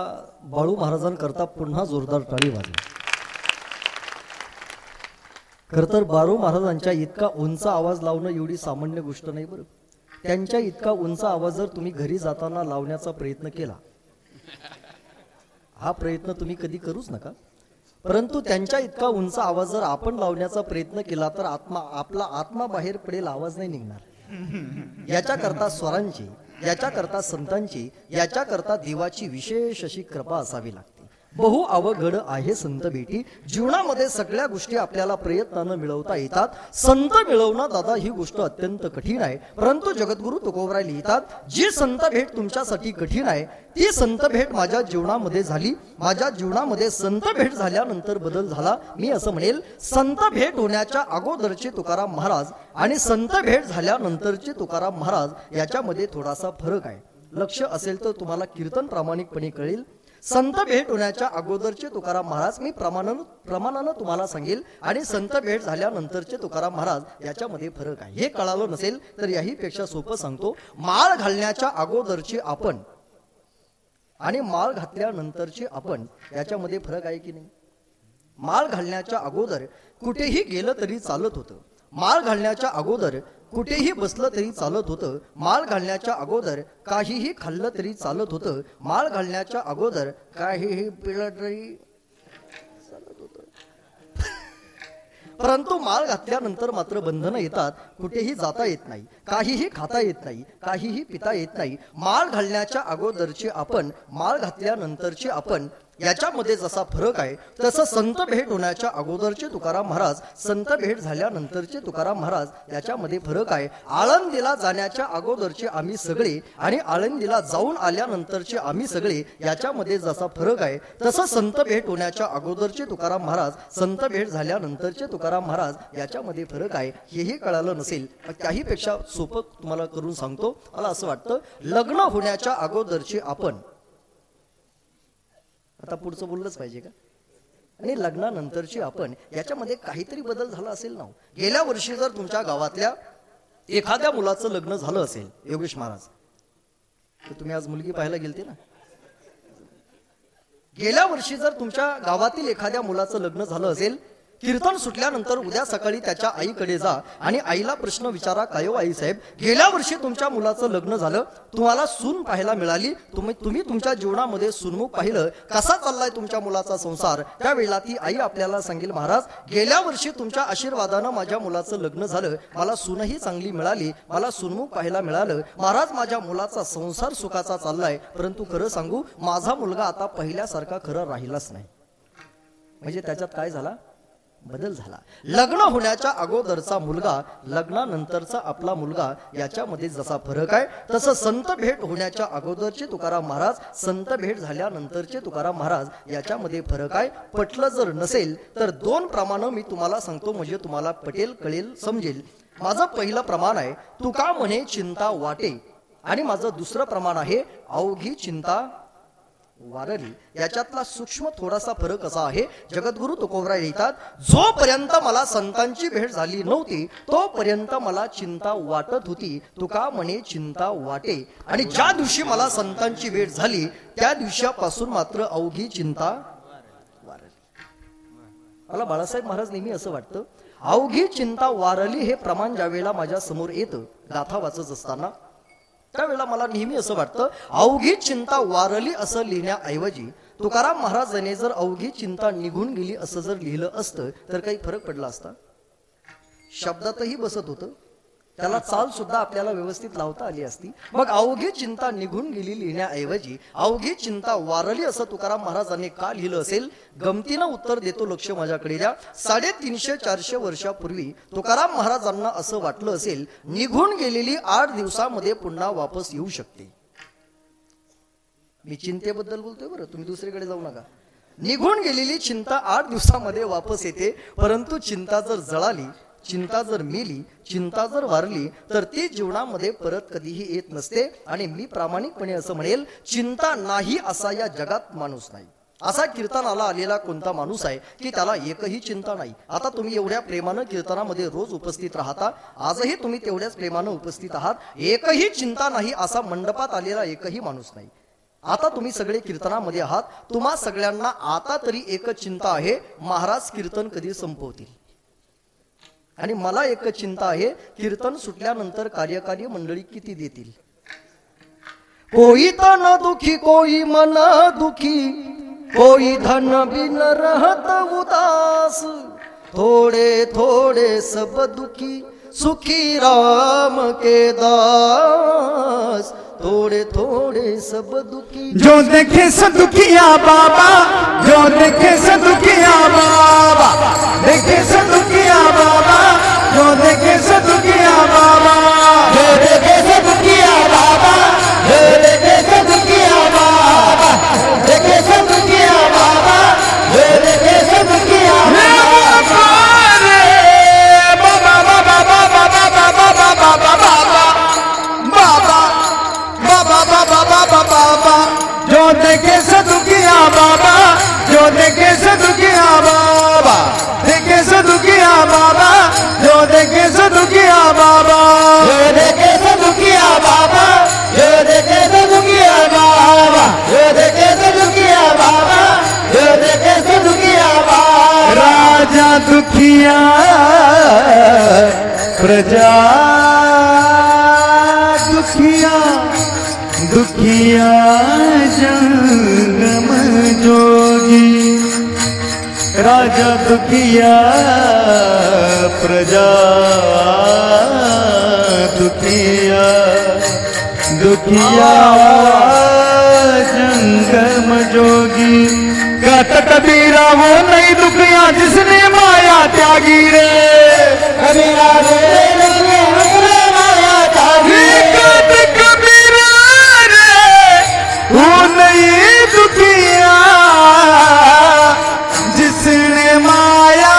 बाळू महाराजांकरता पुन्हा जोरदार टाळी वाजली. खरं तर बाळू महाराजांच्या इतका उंच आवाज लावणं एवढी सामान्य गोष्ट नाही बरं. त्यांच्या इतका उंच आवाज जर तुम्ही घरी जाताना लावण्याचा प्रयत्न केला, हा प्रयत्न तुम्ही कधी करूच नका. परंतु त्यांच्या इतका उंच आवाज जर आपण लावण्याचा प्रयत्न केला तर आपला आत्मा बाहेर पडेल, आवाज नाही निघणार. याच्याकरता स्वरांची, याच्याकरता संतांची, याच्याकरता देवाची विशेष अशी कृपा असावी लागते. बहु अवघड आहे संत भेटी. जीवनामध्ये सगळ्या गोष्टी आपल्याला प्रयत्नानं मिळवता येतात. संत मिळवणं दादा ही गोष्ट अत्यंत कठीण आहे. परंतु जगद्गुरु तुकोबराय लिहितात, जी संत भेट तुमच्यासाठी कठीण आहे ती संत भेट माझ्या जीवनामध्ये झाली. माझ्या जीवनामध्ये संत भेट झाल्यानंतर बदल झाला. मी असं म्हणेल, संत भेट होण्याच्या अगोदरचे तुकाराम महाराज आणि संत भेट झाल्यानंतरचे तुकाराम महाराज याच्यामध्ये थोडासा फरक आहे. लक्ष असेल तर तुम्हाला कीर्तन प्रामाणिकपणे कळेल. संत भेट होण्याच्या अगोदरचे तुकाराम महाराज मी प्रमाणानं तुम्हाला सांगेल आणि संत भेट झाल्यानंतरचे तुकाराम महाराज याच्यामध्ये फरक आहे. हे कळालं नसेल तर याही पेक्षा सोपं सांगतो. माळ घालण्याच्या अगोदरचे आपण आणि माळ घातल्यानंतरचे आपण याच्यामध्ये फरक आहे की नाही? माळ घालण्याच्या अगोदर कुठेही गेलं तरी चालत होतं. माळ घालण्याच्या अगोदर कुठेही बसलं तरी चालत होतं. माळ घालण्याच्या अगोदर काहीही खाल्लं तरी चालत होतं. माळ घालण्याच्या अगोदर काहीही पिळलं तरी चालत होतं. परंतु माळ घातल्यानंतर मात्र बंधनं येतात. कुठेही जाता येत नाही, काहीही खाता येत नाही, काहीही पिता येत नाही. माळ घालण्याच्या अगोदरचे आपण, माळ घातल्यानंतरचे आपण याच्यामध्ये जसा फरक आहे तसं संत भेट होण्याच्या अगोदरचे तुकाराम महाराज, संत भेट झाल्यानंतरचे तुकाराम महाराज याच्यामध्ये फरक आहे. आळंदीला जाण्याच्या अगोदरचे आम्ही सगळे आणि आळंदीला जाऊन आल्यानंतरचे आम्ही सगळे याच्यामध्ये जसा फरक आहे तसं संत भेट होण्याच्या अगोदरचे तुकाराम महाराज, संत भेट झाल्यानंतरचे तुकाराम महाराज याच्यामध्ये फरक आहे. हेही कळालं नसेल त्याहीपेक्षा सोपं तुम्हाला करून सांगतो. मला असं वाटतं, लग्न होण्याच्या अगोदरचे आपण, आता पुढचं बोललंच पाहिजे का, आणि लग्नानंतरची आपण याच्यामध्ये काहीतरी बदल झाला असेल ना. गेल्या वर्षी जर तुमच्या गावातल्या एखाद्या मुलाचं लग्न झालं असेल योगेश महाराज, तर तुम्ही आज मुलगी पाहायला गेलते ना. गेल्या वर्षी जर तुमच्या गावातील एखाद्या मुलाचं लग्न झालं असेल, कीर्तन सुटल्यानंतर उद्या सकाळी त्याच्या आईकडे जा आणि आईला प्रश्न विचारा, काय आई साहेब, गेल्या वर्षी तुमच्या मुलाचं लग्न झालं, तुम्हाला सून पाहायला मिळाली, तुम्ही तुमच्या जीवनामध्ये सूनमुख पाहिलं, कसा चाललाय तुमच्या मुलाचा संसार. त्यावेळेला ती आई आपल्याला सांगेल, महाराज गेल्या वर्षी तुमच्या आशीर्वादानं माझ्या मुलाचं लग्न झालं, मला सूनही चांगली मिळाली, मला सूनमुख पाहायला मिळालं. महाराज माझ्या मुलाचा संसार सुखाचा चाललाय, परंतु खरं सांगू माझा मुलगा आता पहिल्यासारखा खरं राहिलाच नाही. म्हणजे त्याच्यात काय झाला, बदल झाला. लग्न होण्याच्या अगोदरचा मुलगा लग्नानंतरचा आपला मुलगा याच्यामध्ये जसा फरक आहे तसं संत भेट होण्याच्या अगोदरचे तुकाराम महाराज, संत भेट झाल्यानंतरचे तुकाराम महाराज याच्यामध्ये फरक आहे. पटलं जर नसेल तर 2 प्रमाण मी तुम्हाला सांगतो म्हणजे तुम्हाला पटेल, कळेल, समजेल. माझं पहिलं प्रमाण आहे तुका म्हणे चिंता वाटे आणि माझं दुसरं प्रमाण आहे अवघी चिंता वारली. याच्यातला सूक्ष्म थोडासा फरक असा आहे. जगद्गुरु तुकोबराय लिहितात, जोपर्यंत मला संतांची भेट झाली नव्हती तोपर्यंत मला चिंता वाटत होती. तुका म्हणे चिंता वाटे आणि ज्या दिवशी मला संतांची भेट झाली त्या दिवसापासून मात्र अवघी चिंता वारली. मला बाळासाहेब महाराज नेहमी असं वाटतं, अवघी चिंता वारली हे प्रमाण ज्या वेळेला माझ्या समोर येतं गाथा वाचत असताना त्यावेळेला मला नेहमी असं वाटतं, अवघी चिंता वारली असं लिहिण्याऐवजी तुकाराम महाराजांनी जर अवघी चिंता निघून गेली असं जर लिहिलं असतं तर काही फरक पडला असता. शब्दातही बसत होतं, त्याला चाल सुद्धा आपल्याला व्यवस्थित लावता आली असती. मग अवघी चिंता निघून गेली लिहिण्याऐवजी अवघी चिंता वारली असं तुकाराम महाराजांनी का लिहिलं असेल? गमतीनं उत्तर देतो, लक्ष माझ्याकडे द्या. 350-400 वर्षापूर्वी तुकाराम महाराजांना असं वाटलं असेल निघून गेलेली 8 दिवसामध्ये पुन्हा वापस येऊ शकते. मी चिंतेबद्दल बोलतोय बरं, तुम्ही दुसरीकडे जाऊ नका. निघून गेलेली चिंता 8 दिवसामध्ये वापस येते, परंतु चिंता जर जळाली, चिंता जर मेली, चिंता जर वारली तर ती जीवनामध्ये परत कधीही येत नसते. आणि मी प्रामाणिकपणे असं म्हणेल, चिंता नाही असा या जगात माणूस नाही. असा कीर्तनाला आलेला कोणता माणूस आहे की त्याला एकही चिंता नाही? आता तुम्ही एवढ्या प्रेमानं कीर्तनामध्ये रोज उपस्थित राहता, आजही तुम्ही तेवढ्याच प्रेमानं उपस्थित आहात. एकही चिंता नाही असा मंडपात आलेला एकही माणूस नाही. आता तुम्ही सगळे कीर्तनामध्ये आहात, तुम्हा सगळ्यांना आता तरी एकच चिंता आहे, महाराज कीर्तन कधी संपवतील. आणि मला एक चिंता आहे, कीर्तन सुटल्यानंतर कार्यकारी मंडळी किती देतील? कोई तन दुखी कोई मन दुखी, कोई धन बिन रहत उदास, थोड़े थोड़े सब दुखी सुखी राम के दास, थोड़े थोड़े सब दुखी. जो देखे सदुखिया बाबा, जो देखे सदुखिया बाबा, देखे सदुखिया बाबा, जो देखे सदुखिया बाबा, जो देखे सदुखिया बाबा, जो देखे सदुखिया बाबा, देखे सदुखिया बाबा, जो देखे सदुखिया जो देखे सदुखिया बाबा, जो देखे सदुखिया बाबा, देखे सदुखिया बाबा, जो देखे सदुखिया बाबा, जो देखे सदुखिया बाबा, जो देखे सदुखिया बाबा, जो देखे सदुखिया बाबा, जो देखे सदुखिया बाबा. राजा दुखिया प्रजा दुखिया, दुखिया जंगम जोगी. राजा दुखिया प्रजा दुखिया, दुखिया जंगम जोगी. गाता कबीरा वो नहीं दुखिया जिसने माया त्यागी रे, कबीरा रे उसने माया त्यागी. गाता कबीरा रे वो नहीं दुखिया जिसने माया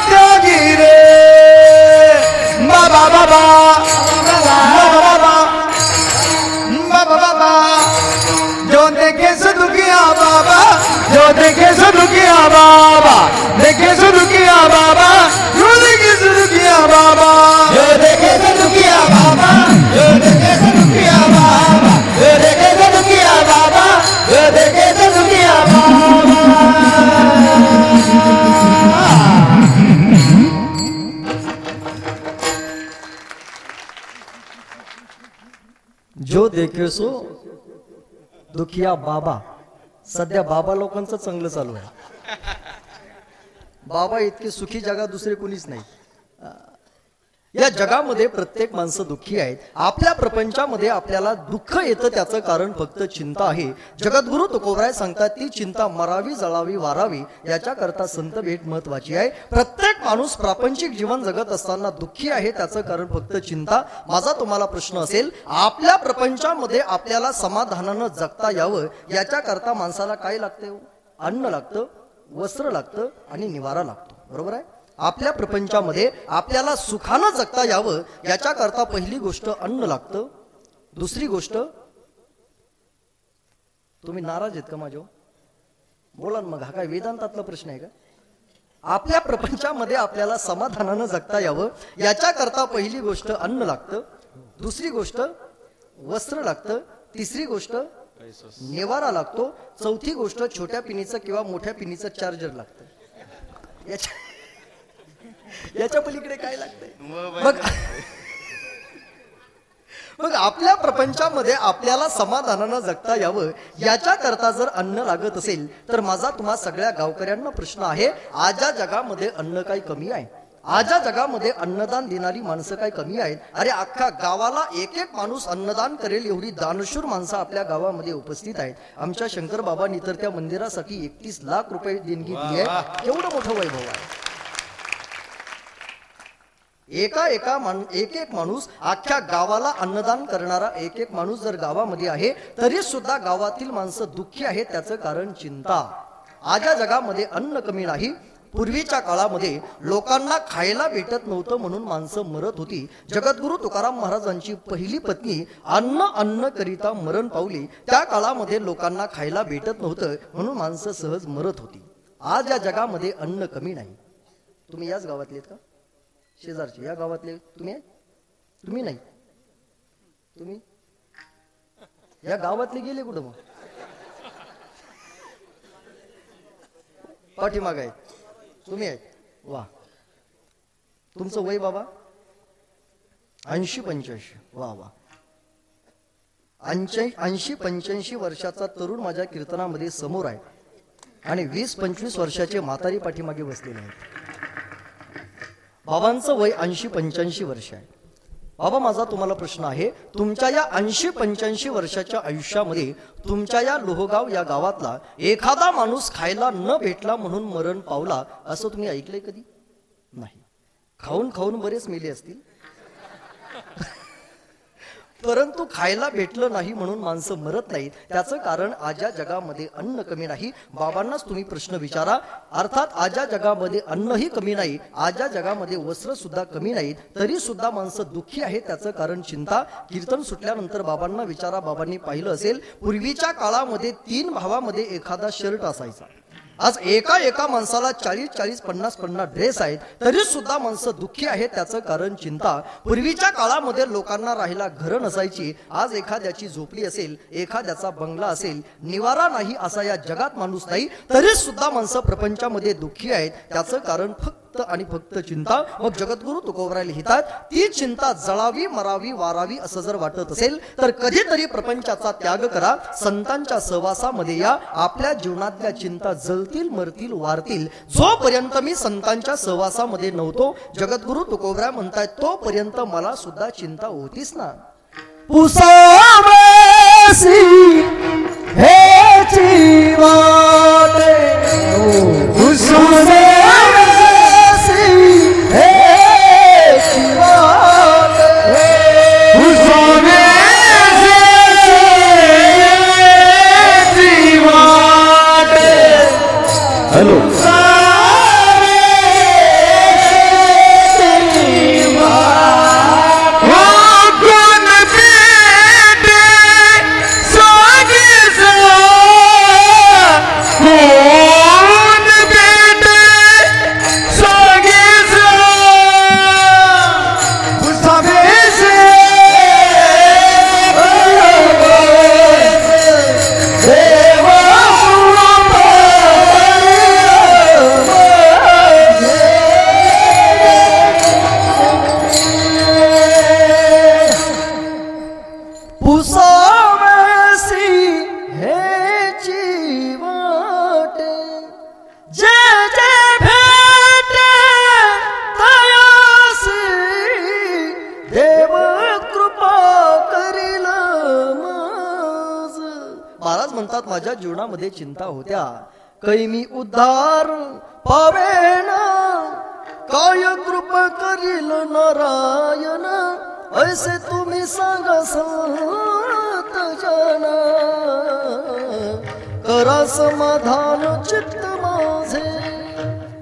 त्यागी रे. बाबा बाबा बाबा बाबा बाबा, जो देखे सदुखिया बाबा, जो देखे सदुखिया बाबा, देखे सदुखिया बाबा, जो देखे सदुखिया बाबा, जो देखे सदुखिया बाबा, जो देखे सदुखिया बाबा, जो देखे सदुखिया बाबा, जो देखे सदुखिया बाबा. जो देखे सो दुखिया बाबा. सध्या बाबा लोकांचं चांगलं चालू आहे. बाबा इतके सुखी जगात दुसरे कोणीच नाही. या जगामध्ये प्रत्येक माणसं दुःखी आहेत. आपल्या प्रपंचामध्ये आपल्याला दुःख येतं त्याचं कारण फक्त चिंता आहे. जगद्गुरु तुकोबराय सांगतात ती चिंता मरावी जळावी वारावी याच्याकरता संत भेट महत्वाची आहे. प्रत्येक माणूस प्रापंचिक जीवन जगत असताना दुःखी आहे त्याचं कारण फक्त चिंता. माझा तुम्हाला प्रश्न असेल, आपल्या प्रपंचामध्ये आपल्याला समाधानानं जगता यावं याच्याकरता माणसाला काय लागतं? अन्न लागतं, वस्त्र लागतं आणि निवारा लागतो. बरोबर आहे? आपल्या प्रपंचामध्ये आपल्याला सुखानं जगता यावं याच्याकरता पहिली गोष्ट अन्न लागतं. दुसरी गोष्ट, तुम्ही नाराज आहेत का माझ्या? बोला मग, हा काय वेदांतातला प्रश्न आहे का? आपल्या प्रपंचामध्ये आपल्याला समाधानानं जगता यावं याच्याकरता पहिली गोष्ट अन्न लागतं, दुसरी गोष्ट वस्त्र लागतं, तिसरी गोष्ट निवारा लागतो, चौथी गोष्ट छोट्या पिनीचं किंवा मोठ्या पिनीचं चार्जर लागतं. याच्या पलीकडे काय लागतंय? मग आपल्या प्रपंचामध्ये आपल्याला समाधानानं जगता यावं याच्याकरता जर अन्न लागत असेल तर माझा तुम्हा सगळ्या गावकऱ्यांना प्रश्न आहे, आज या जगामध्ये अन्न काही कमी आहे? आज या जगामध्ये अन्नदान देणारी माणसं काही कमी आहेत? अरे अख्ख्या गावाला एक एक माणूस अन्नदान करेल एवढी दानशूर माणसं आपल्या गावामध्ये उपस्थित आहेत. आमच्या शंकर बाबांनी तर त्या मंदिरासाठी 31 लाख रुपये देणगी दिली आहे. एवढं मोठं वैभव आहे. एक एक माणूस अख्ख्या गावाला अन्नदान करणारा एक एक माणूस जर गावामध्ये आहे तरी सुद्धा गावातील माणसं दुःखी आहेत त्याचं कारण चिंता. आज या जगामध्ये अन्न कमी नाही. पूर्वीच्या काळामध्ये लोकांना खायला भेटत नव्हतं म्हणून माणसं मरत होती. जगद्गुरु तुकाराम महाराजांची पहिली पत्नी अन्न करिता मरण पावली. त्या काळामध्ये लोकांना खायला भेटत नव्हतं म्हणून माणसं सहज मरत होती. आज या जगामध्ये अन्न कमी नाही. तुम्ही याच गावातले आहेत का? शेजारचे या गावातले तुम्ही नाही? तुम्ही या गावातले गेले कुठं? मग पाठीमाग आहेत. तुम्ही आहेत? वा. तुमचं वय बाबा 80-85. वा वा. 80-85 वर्षाचा तरुण माझ्या कीर्तनामध्ये समोर आहे आणि 20-25 वर्षाचे म्हातारी पाठीमागे बसलेले आहेत. बाबांचं वय 80-85 वर्ष आहे. बाबा माझा तुम्हाला प्रश्न आहे, तुमच्या या 80-85 वर्षाच्या आयुष्यामध्ये तुमच्या या लोहगाव या गावातला एखादा माणूस खायला न भेटला म्हणून मरण पावला असं तुम्ही ऐकलंय कधी? नाही. खाऊन खाऊन बरेच मेले असतील परंतु खायला भेटलं नाही म्हणून माणसं मरत नाहीत. त्याचं कारण आज या जगामध्ये अन्न कमी नाही. बाबांनाच तुम्ही प्रश्न विचारा. अर्थात आज या जगामध्ये अन्नही कमी नाही, आज या जगामध्ये वस्त्र सुद्धा कमी नाहीत, तरी सुद्धा माणसं दुःखी आहेत त्याचं कारण चिंता. कीर्तन सुटल्यानंतर बाबांना विचारा, बाबांनी पाहिलं असेल पूर्वीच्या काळामध्ये 3 भावामध्ये एखादा शर्ट असायचा. आज एका माणसाला 40-40, 50-50 ड्रेस आहेत तरी सुद्धा माणसं दुःखी आहेत त्याचं कारण चिंता. पूर्वीच्या काळामध्ये लोकांना राहायला घरं नसायची. आज एखाद्याची झोपडी असेल, एखाद्याचा बंगला असेल, निवारा नाही असा या जगात माणूस नाही तरी सुद्धा माणसं प्रपंचामध्ये दुःखी आहेत त्याचं कारण फक्त आणि फक्त चिंता. मग जगद्गुरु तुकोबराय लिहितात, ती चिंता जळावी मरावी वारावी असं जर वाटत असेल तर कधीतरी प्रपंचाचा त्याग करा, संतांच्या सहवासामध्ये या. आपल्या जीवनातल्या चिंता जळतील मरतील वारतील. जोपर्यंत मी संतांच्या सहवासामध्ये नव्हतो, जगद्गुरु तुकोबराय म्हणतायत, तोपर्यंत मला सुद्धा चिंता होतीच ना. पुसावसी हे जीवाते पुसावसी हे जीवाते पुसावसी जीवाते. हॅलो कोण बेटे मनात माझ्या जीवनामध्ये चिंता होत्या, कै मी उद्धार पावेन, काय कृप करील नारायण, ऐसे तुम्ही सांगा संत जन, करा समाधान चित्त माझे.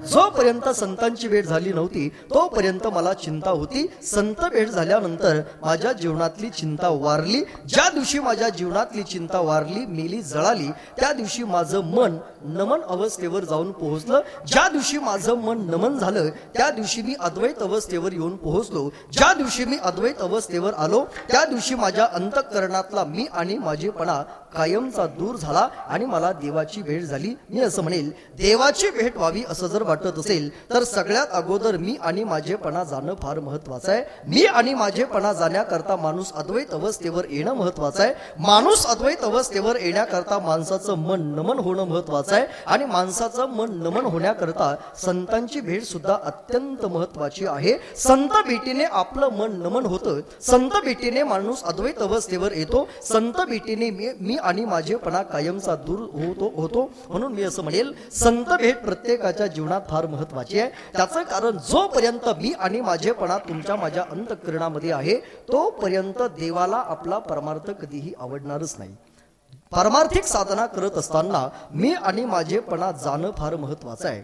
जोपर्यंत संतांची भेट झाली नव्हती तोपर्यंत मला चिंता होती. संत भेट झाल्यानंतर माझ्या जीवनातली चिंता वारली. ज्या दिवशी माझ्या जीवनातली चिंता वारली, मेली, जळाली, त्या दिवशी माझं मन नमन अवस्थेवर जाऊन पोहोचलं. ज्या दिवशी माझं मन नमन झालं त्या दिवशी मी अद्वैत अवस्थेवर येऊन पोहोचलो. ज्या दिवशी मी अद्वैत अवस्थेवर आलो त्या दिवशी माझ्या अंतःकरणातला मी आणि माझेपणा कायमचा दूर झाला आणि मला देवाची भेट झाली. मी असं म्हणेल, देवाची भेट व्हावी असं जर वाटत असेल तर सगळ्यात अगोदर मी आणि माझेपणा जाणं फार महत्वाचं आहे. मी आणि माझेपणा जाण्याकरता माणूस अद्वैत अवस्थेवर येणं महत्वाचं आहे. माणूस अद्वैत अवस्थेवर येण्याकरता माणसाचं मन नमन होणं महत्वाचं आहे आणि माणसाचं मन नमन होण्याकरता संतांची भेट सुद्धा अत्यंत महत्वाची आहे. संत भेटीने आपलं मन नमन होतं. संत भेटीने माणूस अद्वैत अवस्थेवर येतो. संत भेटीने मी आणि माझेपणा कायमचा दूर होतो. म्हणून मी असं म्हणेल, संत भेट प्रत्येकाच्या जीवनात फार महत्वाची आहे. त्याचं कारण जोपर्यंत मी आणि माझेपणा तुमच्या माझ्या अंतःकरणामध्ये आहे तोपर्यंत देवाला आपला परमार्थ कधीही आवडणारच नाही. पारमार्थिक साधना करत असताना मी आणि माझेपणा जाणं फार महत्वाचं आहे.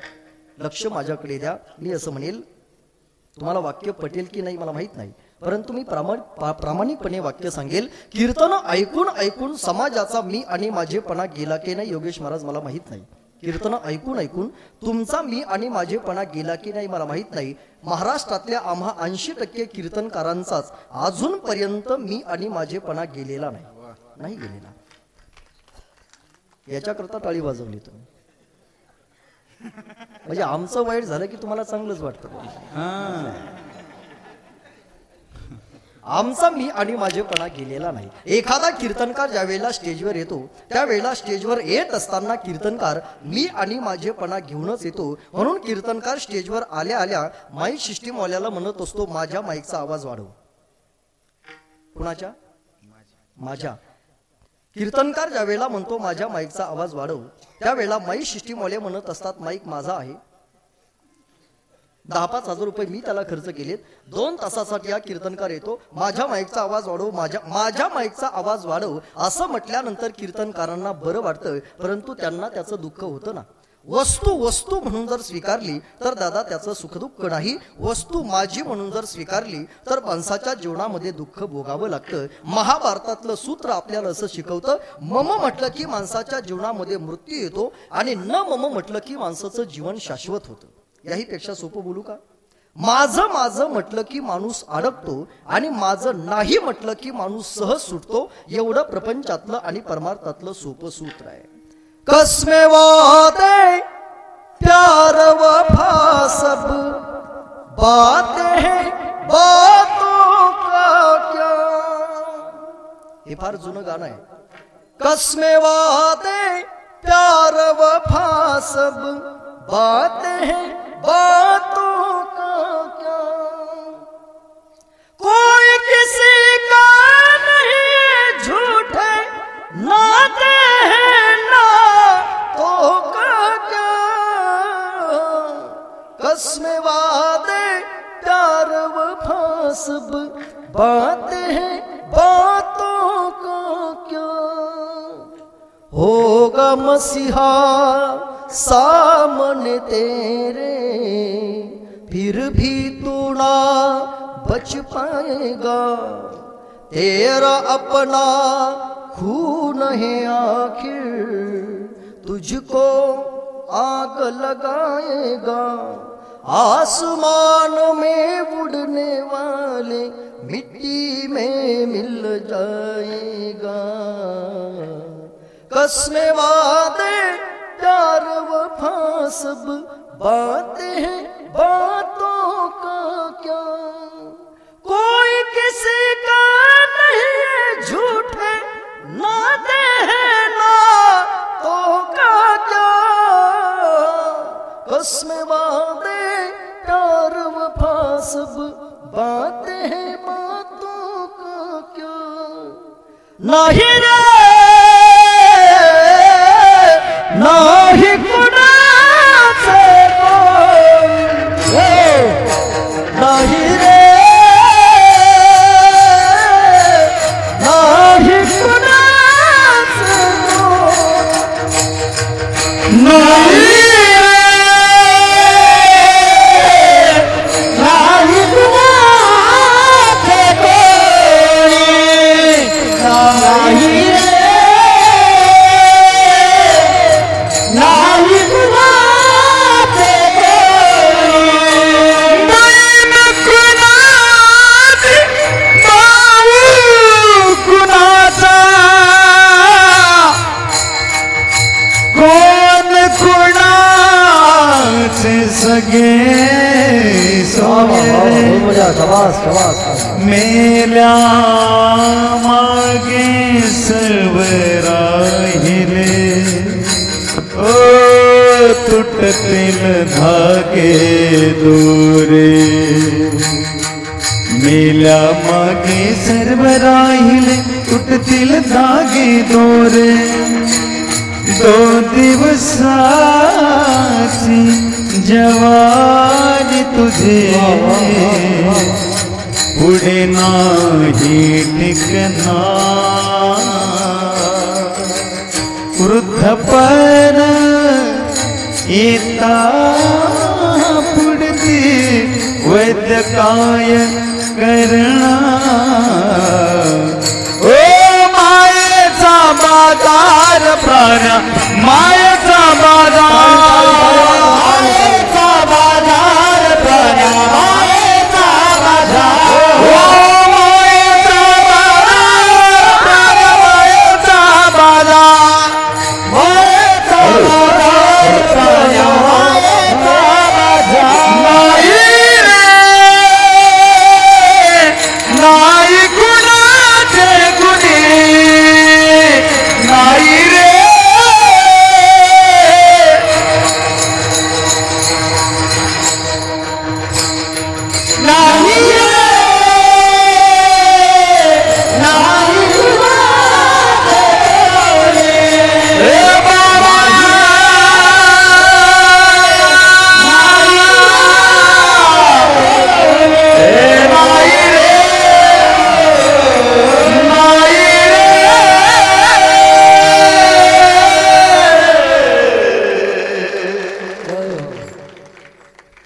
लक्ष माझ्याकडे द्या. मी असं म्हणेल, तुम्हाला वाक्य पटेल की नाही मला माहित नाही, परंतु मी प्रामाणिकपणे वाक्य सांगेल. कीर्तन ऐकून ऐकून समाजाचा मी आणि माझेपणा गेला की नाही योगेश महाराज मला माहित नाही. कीर्तन ऐकून ऐकून तुमचा मी आणि माझेपणा गेला की नाही मला माहित नाही. महाराष्ट्रातल्या आम्हा 80% कीर्तनकारांचाच अजूनपर्यंत मी आणि माझेपणा गेलेला नाही गेलेला. याच्याकरता टाळी वाजवली तुम्ही, म्हणजे आमचं वाईट झालं की तुम्हाला चांगलंच वाटतं. आमचा मी आणि माझेपणा गेलेला नाही. एखादा कीर्तनकार ज्या वेळेला स्टेजवर येतो त्यावेळेला स्टेजवर येत असताना कीर्तनकार मी आणि माझेपणा घेऊनच येतो. म्हणून कीर्तनकार स्टेजवर आल्या आल्या माईक सिस्टीमवाल्याला म्हणत असतो, माझ्या माईकचा आवाज वाढव. कुणाच्या? माझ्या. कीर्तनकार ज्या वेळेला म्हणतो माझ्या माईकचा आवाज वाढव, त्यावेळेला माईक सिस्टीमवाले म्हणत असतात, माईक माझा आहे. 10-5 हजार रुपये मी त्याला खर्च केलेत. 2 तासासाठी हा कीर्तनकार येतो, माझ्या माईकचा आवाज वाढव, माझ्या माईकचा आवाज वाढव असं म्हटल्यानंतर कीर्तनकारांना बरं वाटतं, परंतु त्यांना त्याचं दुःख होतं ना. वस्तू म्हणून जर स्वीकारली तर दादा त्याचं सुखदुःख नाही. वस्तू माझी म्हणून जर स्वीकारली तर माणसाच्या जीवनामध्ये दुःख भोगावं लागतं. महाभारतातलं सूत्र आपल्याला असं शिकवतं, मम म्हटलं की माणसाच्या जीवनामध्ये मृत्यू येतो आणि न मम म्हटलं की माणसाचं जीवन शाश्वत होतं. याही पेक्षा सोपं बोलू का? माझं म्हटलं की माणूस अडकतो आणि माझं नाही म्हटलं की माणूस सहज सुटतो. एवढं प्रपंचातलं आणि परमार्थातलं सोपं सूत्र आहे. कसमे वादे प्यार वफा सब बातें हैं बातों का क्या. हे फार जुनं गाणं आहे. कसमे वादे प्यार वफा सब बातें हैं बातों का क्या. कोई किसी का नहीं झूठे नाते हैं ना तो का क्या. कसमें वादे प्यार वफा सब बातें हैं बातों का क्या. होगा मसीहा सामने तेरे फिर भी तू ना बच पाएगा. तेरा अपना खून है आखिर तुझको आग लगाएगा. आसमान में उड़ने वाले मिट्टी में मिल जाएगा. कसमें वादे प्यार वफा सब बातें हैं बातों का क्या. कोई किसी का नहीं झूठे नाते हैं ना तो का क्या. कसमें वादे प्यार वफा सब बातें हैं बातों का क्या. नहीं रे शबास शबास. मेल्या मागे सर्व राहिले ओ तुटतील धागे दोरे मेल्या मागे सर्व राहिले तुटतील धागे दोरे दो दिवसाची जवानी तुझे पुढे नाही टिकना वृद्धपण येता पुढती वैद्य काय करणार ओ मायेचा बाजार प्राण मायेचा बाजार मायेचा बाजार प्राण मायेचा बाजार ओ मायेचा बाजार प्राण मायेचा बाजार मायेचा बाजार प्राण मायेचा बाजार नाही रे नाही कुणाचे कुणी नाही रे नाही रे नाही कुणाचे कुणी रे बाबा नाही रे नाही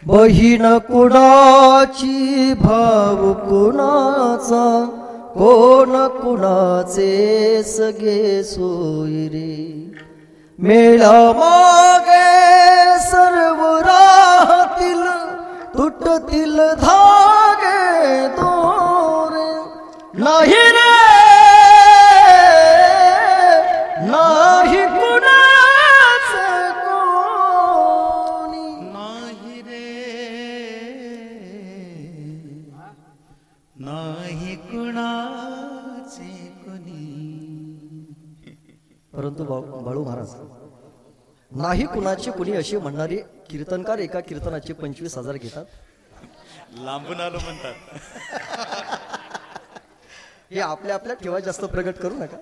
बहीण कुणाची भाव कुणाचा कोण कुणाचे सगळे सोयरे मेळा मागे सर्व राहतील तुटतील धागे दोरे नाही रे नाही कुणाचे कोणी नाही रे नाही कुणाचे कोणी परंतु बाळू महाराज नाही कुणाची कुणी अशी म्हणणारे कीर्तनकार एका कीर्तनाचे 25,000 घेतात. लांबून आलो म्हणतात. हे आपल्या आपल्या ठेवा जास्त प्रगट करू नका.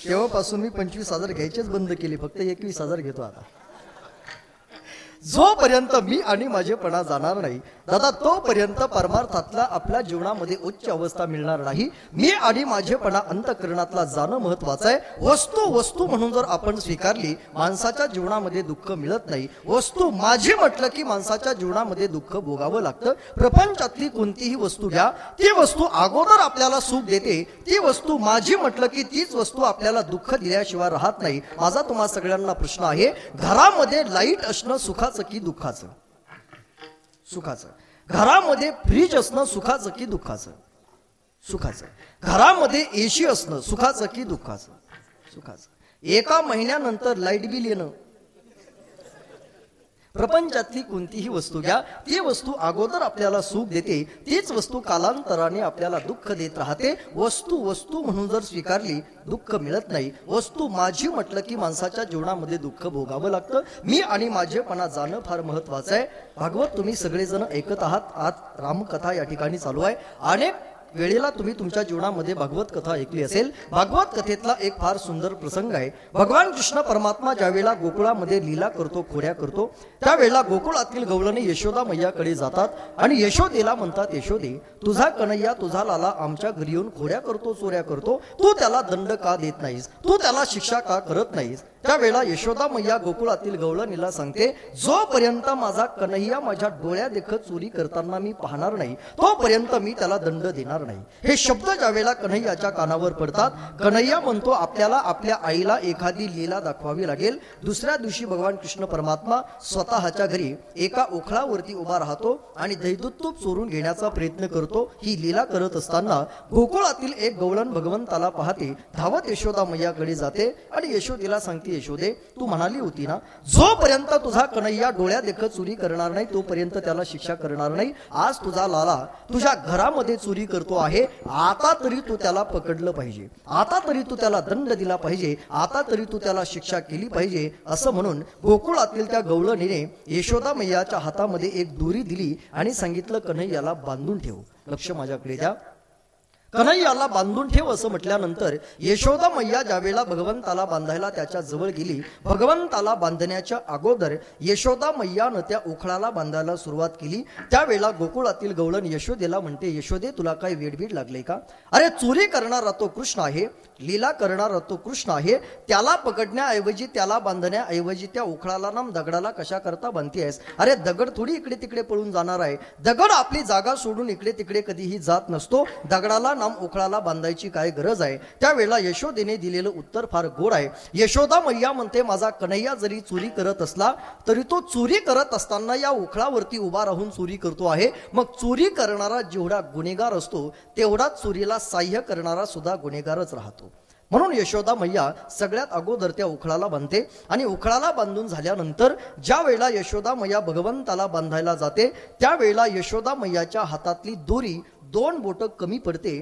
तेव्हापासून मी 25,000 घ्यायचेच बंद केले. फक्त 21,000 घेतो आता. जोपर्यंत मी आणि माझेपणा जाणार नाही दादा तोपर्यंत परमार्थातला आपल्या जीवनामध्ये उच्च अवस्था मिळणार नाही. मी आणि माझेपणा अंतःकरणातला जाणं महत्वाचं आहे. वस्तू म्हणून जर आपण स्वीकारली माणसाच्या जीवनामध्ये दुःख मिळत नाही. वस्तू माझी म्हटलं की माणसाच्या जीवनामध्ये दुःख भोगावं लागतं. प्रपंचातली कोणतीही वस्तू घ्या ती वस्तू अगोदर आपल्याला सुख देते. ती वस्तू माझी म्हटलं की तीच वस्तू आपल्याला दुःख दिल्याशिवाय राहत नाही. माझा तुम्हा सगळ्यांना प्रश्न आहे घरामध्ये लाईट असणं सुखाचं की दुःखाचं? सुखाचं. घरामध्ये फ्रीज असणं सुखाचं की दुःखाचं? सुखाचं. घरामध्ये एसी असणं सुखाचं की दुःखाचं? सुखाचं. एका महिन्यानंतर लाईट बिल येणं. प्रपंचातली कोणतीही वस्तू घ्या ती वस्तू अगोदर आपल्याला सुख देते. तीच वस्तू कालांतराने आपल्याला दुःख देत राहते. वस्तू म्हणून जर स्वीकारली दुःख मिळत नाही. वस्तू माझी म्हटलं की माणसाच्या जीवनामध्ये दुःख भोगावं लागतं. मी आणि माझेपणा जाणं फार महत्वाचं आहे. भागवत तुम्ही सगळेजण ऐकत आहात. आज रामकथा या ठिकाणी चालू आहे. अनेक वेळेला तुम्ही तुमच्या जीवनामध्ये भागवत कथा ऐकली असेल. भागवत कथेतला एक फार सुंदर प्रसंग आहे. भगवान कृष्ण परमात्मा ज्यावेळेला गोकुळामध्ये लीला करतो खोड्या करतो त्यावेळेला गोकुळातील गवळणे यशोदा मैयाकडे जातात आणि यशोदेला म्हणतात यशोदे तुझा कन्हैया तुझा लाला आमच्या घरी येऊन खोड्या करतो चोऱ्या करतो. तू त्याला दंड का देत नाहीस? तू त्याला शिक्षा का करत नाहीस? त्यावेळेला यशोदा मैया गोकुळातील गवळणीला सांगते जोपर्यंत माझा कन्हैया माझ्या डोळ्या देखत चोरी करताना मी पाहणार नाही तोपर्यंत मी त्याला दंड देणार नाही. हे शब्द ज्यावेळेला कन्हैयाच्या कानावर पडतात कन्हैया म्हणतो आपल्याला आपल्या आईला एखादी लीला दाखवावी लागेल. दुसऱ्या दिवशी भगवान कृष्ण परमात्मा स्वतःच्या घरी एका ओखळावरती उभा राहतो आणि दैदूत तूप चोरून घेण्याचा प्रयत्न करतो. ही लीला करत असताना गोकुळातील एक गवळण भगवंताला पाहते. धावत यशोदा मैयाकडे जाते आणि यशोदेला सांगते यशोदे, तू म्हणाली होती ना, जोपर्यंत तुझा कन्हैया डोळ्या देखत चोरी करणार नाही तोपर्यंत त्याला शिक्षा करणार नाही. आज तुझा लाला तुझ्या घरामध्ये चोरी करतो आहे, आता तरी तू त्याला पकडलं पाहिजे, आता तरी तू त्याला दंड दिला पाहिजे, आता तरी तू त्याला शिक्षा केली पाहिजे. असं म्हणून गोकुळातील त्या गवळणीने यशोदा मैयाच्या हातामध्ये एक दोरी दिली आणि सांगितलं, कन्हैयाला बांधून ठेव. लक्ष माझ्याकडे द्या. कन्हैयाला बांधून ठेव असं म्हटल्यानंतर यशोदा मैया ज्यावेळेला भगवंताला बांधायला त्याच्या जवळ गेली, भगवंताला बांधण्याच्या अगोदर यशोदा मैयानं त्या उखळाला बांधायला सुरुवात केली. त्यावेळेला गोकुळातील गवळण यशोदेला म्हणते, यशोदे तुला काय वेडबीड लागले का? अरे चोरी करणारा तो कृष्ण आहे, लीला करणारा तो कृष्ण आहे, त्याला पकडण्याऐवजी त्याला बांधण्याऐवजी त्या उखळाला नाम दगडाला कशा करता बांधतेस? अरे दगड थोडी इकडे तिकडे पळून जाणार आहे, दगड आपली जागा सोडून इकडे तिकडे कधीही जात नसतो, दगडाला नाम उखळाला बांधायची काय गरज आहे? त्यावेळेला यशोदेने दिलेलं उत्तर फार गोड आहे. यशोदा मैया म्हणते, माझा कन्हैया जरी चोरी करत असला तरी तो चोरी करत असताना या उखळावरती उभा राहून चोरी करतो आहे. मग चोरी करणारा जेवढा गुन्हेगार असतो तेवढाच चोरीला साह्य करणारा सुद्धा गुन्हेगारच राहतो. म्हणून यशोदा मैया सगळ्यात अगोदर त्या उखळाला बांधते आणि उखळाला बांधून झाल्यानंतर ज्या वेळेला यशोदा मैया भगवंताला बांधायला जाते त्यावेळेला यशोदा मैयाच्या हातातली दोरी 2 बोट कमी पडते.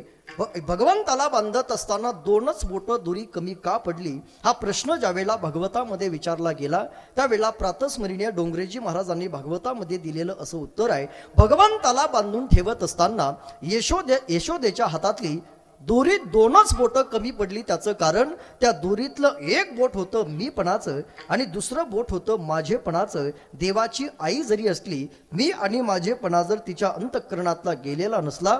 भगवंताला बांधत असताना 2च बोट दोरी कमी का पडली हा प्रश्न ज्यावेळेला भागवतामध्ये विचारला गेला त्यावेळेला प्रातस्मरणीय डोंगरेजी महाराजांनी भागवतामध्ये दिलेलं असं उत्तर आहे. भगवंताला बांधून ठेवत असताना यशोदेच्या हातातली दोरीत 2च बोट कमी पडली. त्याचं कारण त्या दोरीतलं एक बोट होतं मीपणाचं आणि दुसरं बोट होतं माझेपणाचं. देवाची आई जरी असली, मी आणि माझेपणा जर तिच्या अंतःकरणातला गेलेला नसला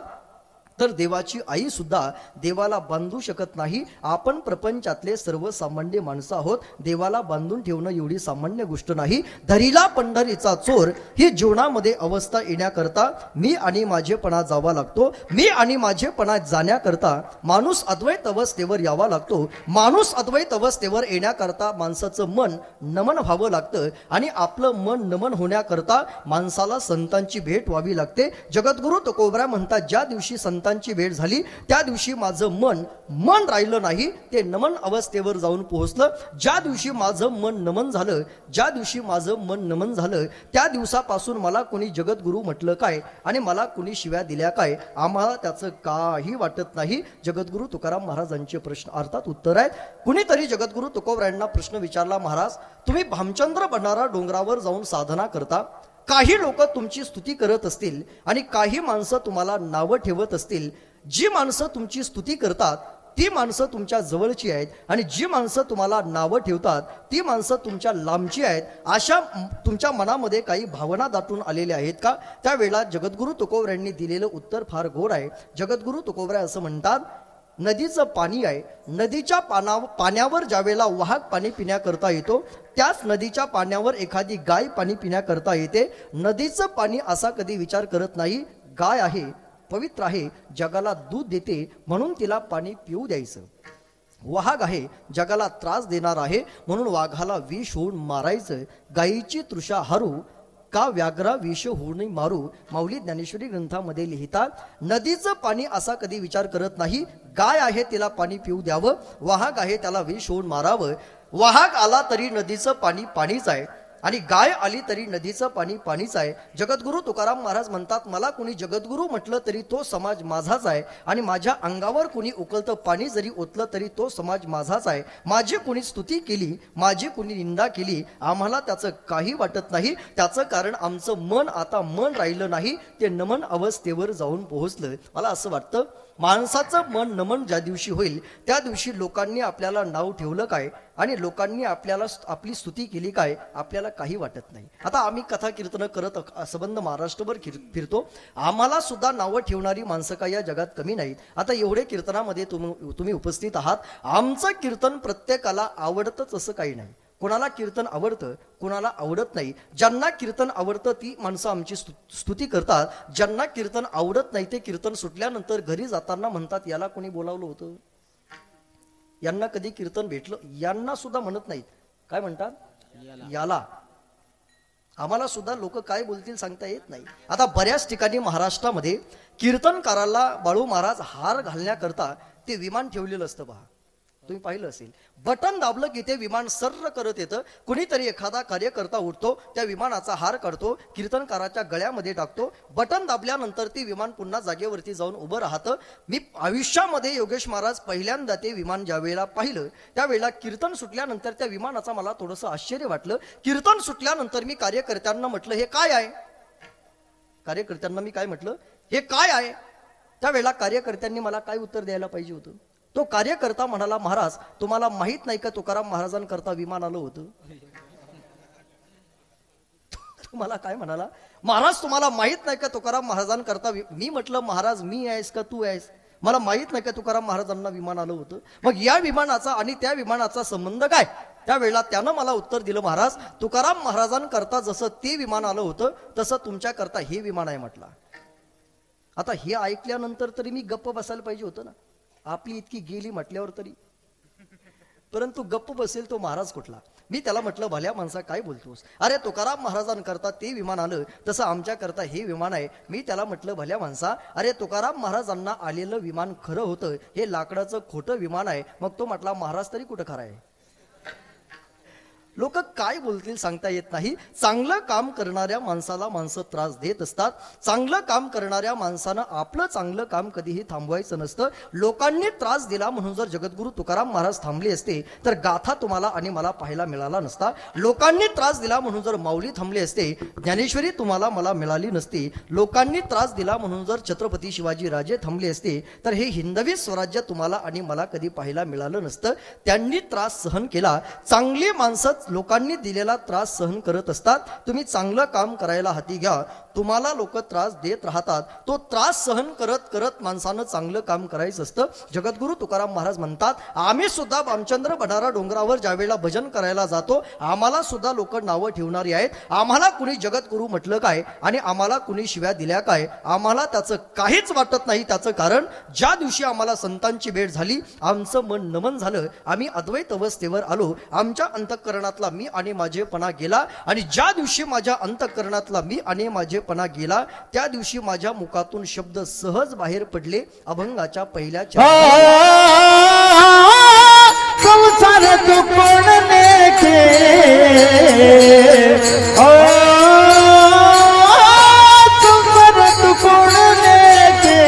तर देवाची आई सुद्धा देवाला बांधू शकत नाही. आपण प्रपंचातले सर्वसामान्य माणसं आहोत, देवाला बांधून ठेवणं एवढी सामान्य गोष्ट नाही. धरीला पंढरीचा चोर ही जीवनामध्ये अवस्था येण्याकरता मी आणि माझेपणा जावा लागतो. मी आणि माझेपणा जाण्याकरता माणूस अद्वैत अवस्थेवर यावा लागतो. माणूस अद्वैत अवस्थेवर येण्याकरता माणसाचं मन नमन व्हावं लागतं आणि आपलं मन नमन होण्याकरता माणसाला संतांची भेट व्हावी लागते. जगद्गुरु तुकोबरा म्हणतात, ज्या दिवशी संतांची भेट झाली त्या दिवशी माझं मन राहिलं नाही, ते नमन अवस्थेवर जाऊन पोहोचलं. ज्या दिवशी माझं मन नमन झालं, ज्या दिवशी माझं मन नमन झालं त्या दिवसापासून मला कोणी जगद्गुरु म्हटलं काय आणि मला कोणी शिव्या दिल्या काय आम्हाला त्याचं काही वाटत नाही. जगद्गुरु तुकाराम महाराजांचे प्रश्न अर्थात उत्तर आहेत. कुणीतरी जगद्गुरु तुकोबरायांना प्रश्न विचारला, महाराज तुम्ही भामचंद्र बंडारा डोंगरावर जाऊन साधना करता, काही लोक तुमची स्तुती करत असतील आणि काही माणसं तुम्हाला नावं ठेवत असतील. जी माणसं तुमची स्तुती करतात ती माणसं तुमच्या जवळची आहेत आणि जी माणसं तुम्हाला नावं ठेवतात ती माणसं तुमच्या लांबची आहेत. अशा तुमच्या मनामध्ये काही भावना दाटून आलेल्या आहेत का? त्यावेळेला जगद्गुरु तुकोबरायांनी दिलेलं उत्तर फार गोड आहे. जगद्गुरु तुकोबरा असं म्हणतात, नदीचं पाणी आहे, नदीच्या पाण्यावर ज्यावेळेला वाहक पाणी पिण्याकरता येतो त्याच नदीच्या पाण्यावर एखादी गाय पाणी पिण्याकरता येते. नदीचं पाणी असा कधी विचार करत नाही, गाय आहे, पवित्र आहे, जगाला दूध देते म्हणून तिला पाणी पिऊ द्यायचं. वाघ आहे, जगाला त्रास देणार आहे म्हणून वाघाला विष होऊन मारायचं. गायीची तृषा हरू का व्याघ्रा विष होऊन मारू. माऊली ज्ञानेश्वरी ग्रंथामध्ये लिहितात, नदीचं पाणी असा कधी विचार करत नाही, गाय आहे तिला पाणी पिऊ द्यावं, वाहक आहे त्याला विष होऊन मारावं. वाहक आला तरी नदीचं पाणी पाणीच आहे आणि गाय आली तरी नदीचं पाणी पाणीच आहे. जगद्गुरु तुकाराम महाराज म्हणतात, मला कोणी जगद्गुरु म्हटलं तरी तो समाज माझाच आहे आणि माझ्या अंगावर कोणी उकळतं पाणी जरी ओतलं तरी तो समाज माझाच आहे. माझी कोणी स्तुती केली, माझी कोणी निंदा केली, आम्हाला त्याचं काही वाटत नाही. त्याचं कारण आमचं मन आता मन राहिलं नाही, ते नमन अवस्थेवर जाऊन पोहोचलं. मला असं वाटतं, माणसाचं मन नमन ज्या दिवशी होईल त्या दिवशी लोकांनी आपल्याला नाव ठेवलं काय आणि लोकांनी आपल्याला आपली स्तुती केली काय आपल्याला काही वाटत नाही. आता आम्ही कथा कीर्तन करत संबंध महाराष्ट्रभर फिरतो, आम्हाला सुद्धा नावं ठेवणारी माणसं काय या जगात कमी नाहीत. आता एवढे कीर्तनामध्ये तुम्ही उपस्थित आहात, आमचं कीर्तन प्रत्येकाला आवडतंच असं काही नाही. कोणाला कीर्तन आवडतं, कोणाला आवडत नाही. ज्यांना कीर्तन आवडतं ती माणसं आमची स्तुती करतात, ज्यांना कीर्तन आवडत नाही ते कीर्तन सुटल्यानंतर घरी जाताना म्हणतात, याला कोणी बोलावलं होतं, यांना कधी कीर्तन भेटलं, यांना सुद्धा म्हणत नाहीत. काय म्हणतात? याला. आम्हाला सुद्धा लोक काय बोलतील सांगता येत नाही. आता बऱ्याच ठिकाणी महाराष्ट्रामध्ये कीर्तनकाराला बाळू महाराज हार घालण्याकरता ते विमान ठेवलेलं असतं पहा. तुम्ही पाहिलं असेल, बटन दाबलं की ते विमान सर्र करत येतं. कुणीतरी एखादा कार्यकर्ता उठतो, त्या विमानाचा हार काढतो, कीर्तनकाराच्या गळ्यामध्ये टाकतो. बटन दाबल्यानंतर ती विमान पुन्हा जागेवरती जाऊन उभं राहतं. मी आयुष्यामध्ये योगेश महाराज पहिल्यांदा ते विमान ज्या वेळेला पाहिलं, त्यावेळेला कीर्तन सुटल्यानंतर त्या विमानाचा मला थोडंसं आश्चर्य वाटलं. कीर्तन सुटल्यानंतर मी कार्यकर्त्यांना म्हटलं, हे काय आहे? कार्यकर्त्यांना मी काय म्हटलं, हे काय आहे? त्यावेळेला कार्यकर्त्यांनी मला काय उत्तर द्यायला पाहिजे होतं? तो कार्यकर्ता म्हणाला, महाराज तुम्हाला माहित नाही का तुकाराम महाराजांकरता विमान आलं होतं? तुम्हाला काय म्हणाला, महाराज तुम्हाला माहित नाही का तुकाराम महाराजांकरता? मी म्हटलं, महाराज मी आहेस का तू आहेस? मला माहित नाही का तुकाराम महाराजांना विमान आलं होतं? मग या विमानाचा आणि त्या विमानाचा संबंध काय? त्यावेळेला त्यानं मला उत्तर दिलं, महाराज तुकाराम महाराजांकरता जसं ते विमान आलं होतं तसं तुमच्याकरता हे विमान आहे म्हटलं. आता हे ऐकल्यानंतर तरी मी गप्प बसायला पाहिजे होतं ना, आपली इतकी गेली म्हटल्यावर तरी. परंतु गप्प बसेल तो महाराज कुठला? मी त्याला म्हटलं, भल्या माणसा काय बोलतोस? अरे तुकाराम महाराजांकरता ते विमान आलं तसं आमच्याकरता हे विमान आहे. मी त्याला म्हटलं, भल्या माणसा अरे तुकाराम महाराजांना आलेलं विमान खरं होतं, हे लाकडाचं खोटं विमान आहे. मग तो म्हटला, महाराज तरी कुठं खरं आहे? लोक काय बोलतील सांगता येत नाही. चांगलं काम करणाऱ्या माणसाला माणसं त्रास देत असतात. चांगलं काम करणाऱ्या माणसानं आपलं चांगलं काम कधीही थांबवायचं नसतं. लोकांनी त्रास दिला म्हणून जर जगद्गुरु तुकाराम महाराज थांबले असते तर गाथा तुम्हाला आणि मला पाहायला मिळाला नसता. लोकांनी त्रास दिला म्हणून जर माऊली थांबले असते, ज्ञानेश्वरी तुम्हाला मला मिळाली नसती. लोकांनी त्रास दिला म्हणून जर छत्रपती शिवाजी राजे थांबले असते तर हे हिंदवी स्वराज्य तुम्हाला आणि मला कधी पाहायला मिळालं नसतं. त्यांनी त्रास सहन केला. चांगली माणसं लोकांनी दिलेला त्रास सहन करत असतात. तुम्ही चांगलं काम करायला हाती घ्या. तुम्हाला लोक त्रास देत राहतात, तो त्रास सहन करत करत माणसानं चांगलं काम करायचं असतं. जगद्गुरु तुकाराम महाराज म्हणतात, आम्ही सुद्धा बामचंद्र बडारा डोंगरावर ज्या वेळेला भजन करायला जातो, आम्हाला सुद्धा लोक नावं ठेवणारी आहेत. आम्हाला कुणी जगद्गुरु म्हटलं काय आणि आम्हाला कुणी शिव्या दिल्या काय, आम्हाला त्याचं काहीच वाटत नाही. त्याचं कारण, ज्या दिवशी आम्हाला संतांची भेट झाली, आमचं मन नमन झालं, आम्ही अद्वैत अवस्थेवर आलो, आमच्या अंतःकरणातला मी आणि माझेपणा गेला. आणि ज्या दिवशी माझ्या अंतःकरणातला मी आणि माझेपणा गेला, त्या दिवशी माझ्या मुखातून शब्द सहज बाहेर पडले. अभंगाच्या पहिल्या संसार तू कोण लेके, संसार तू कोण लेके,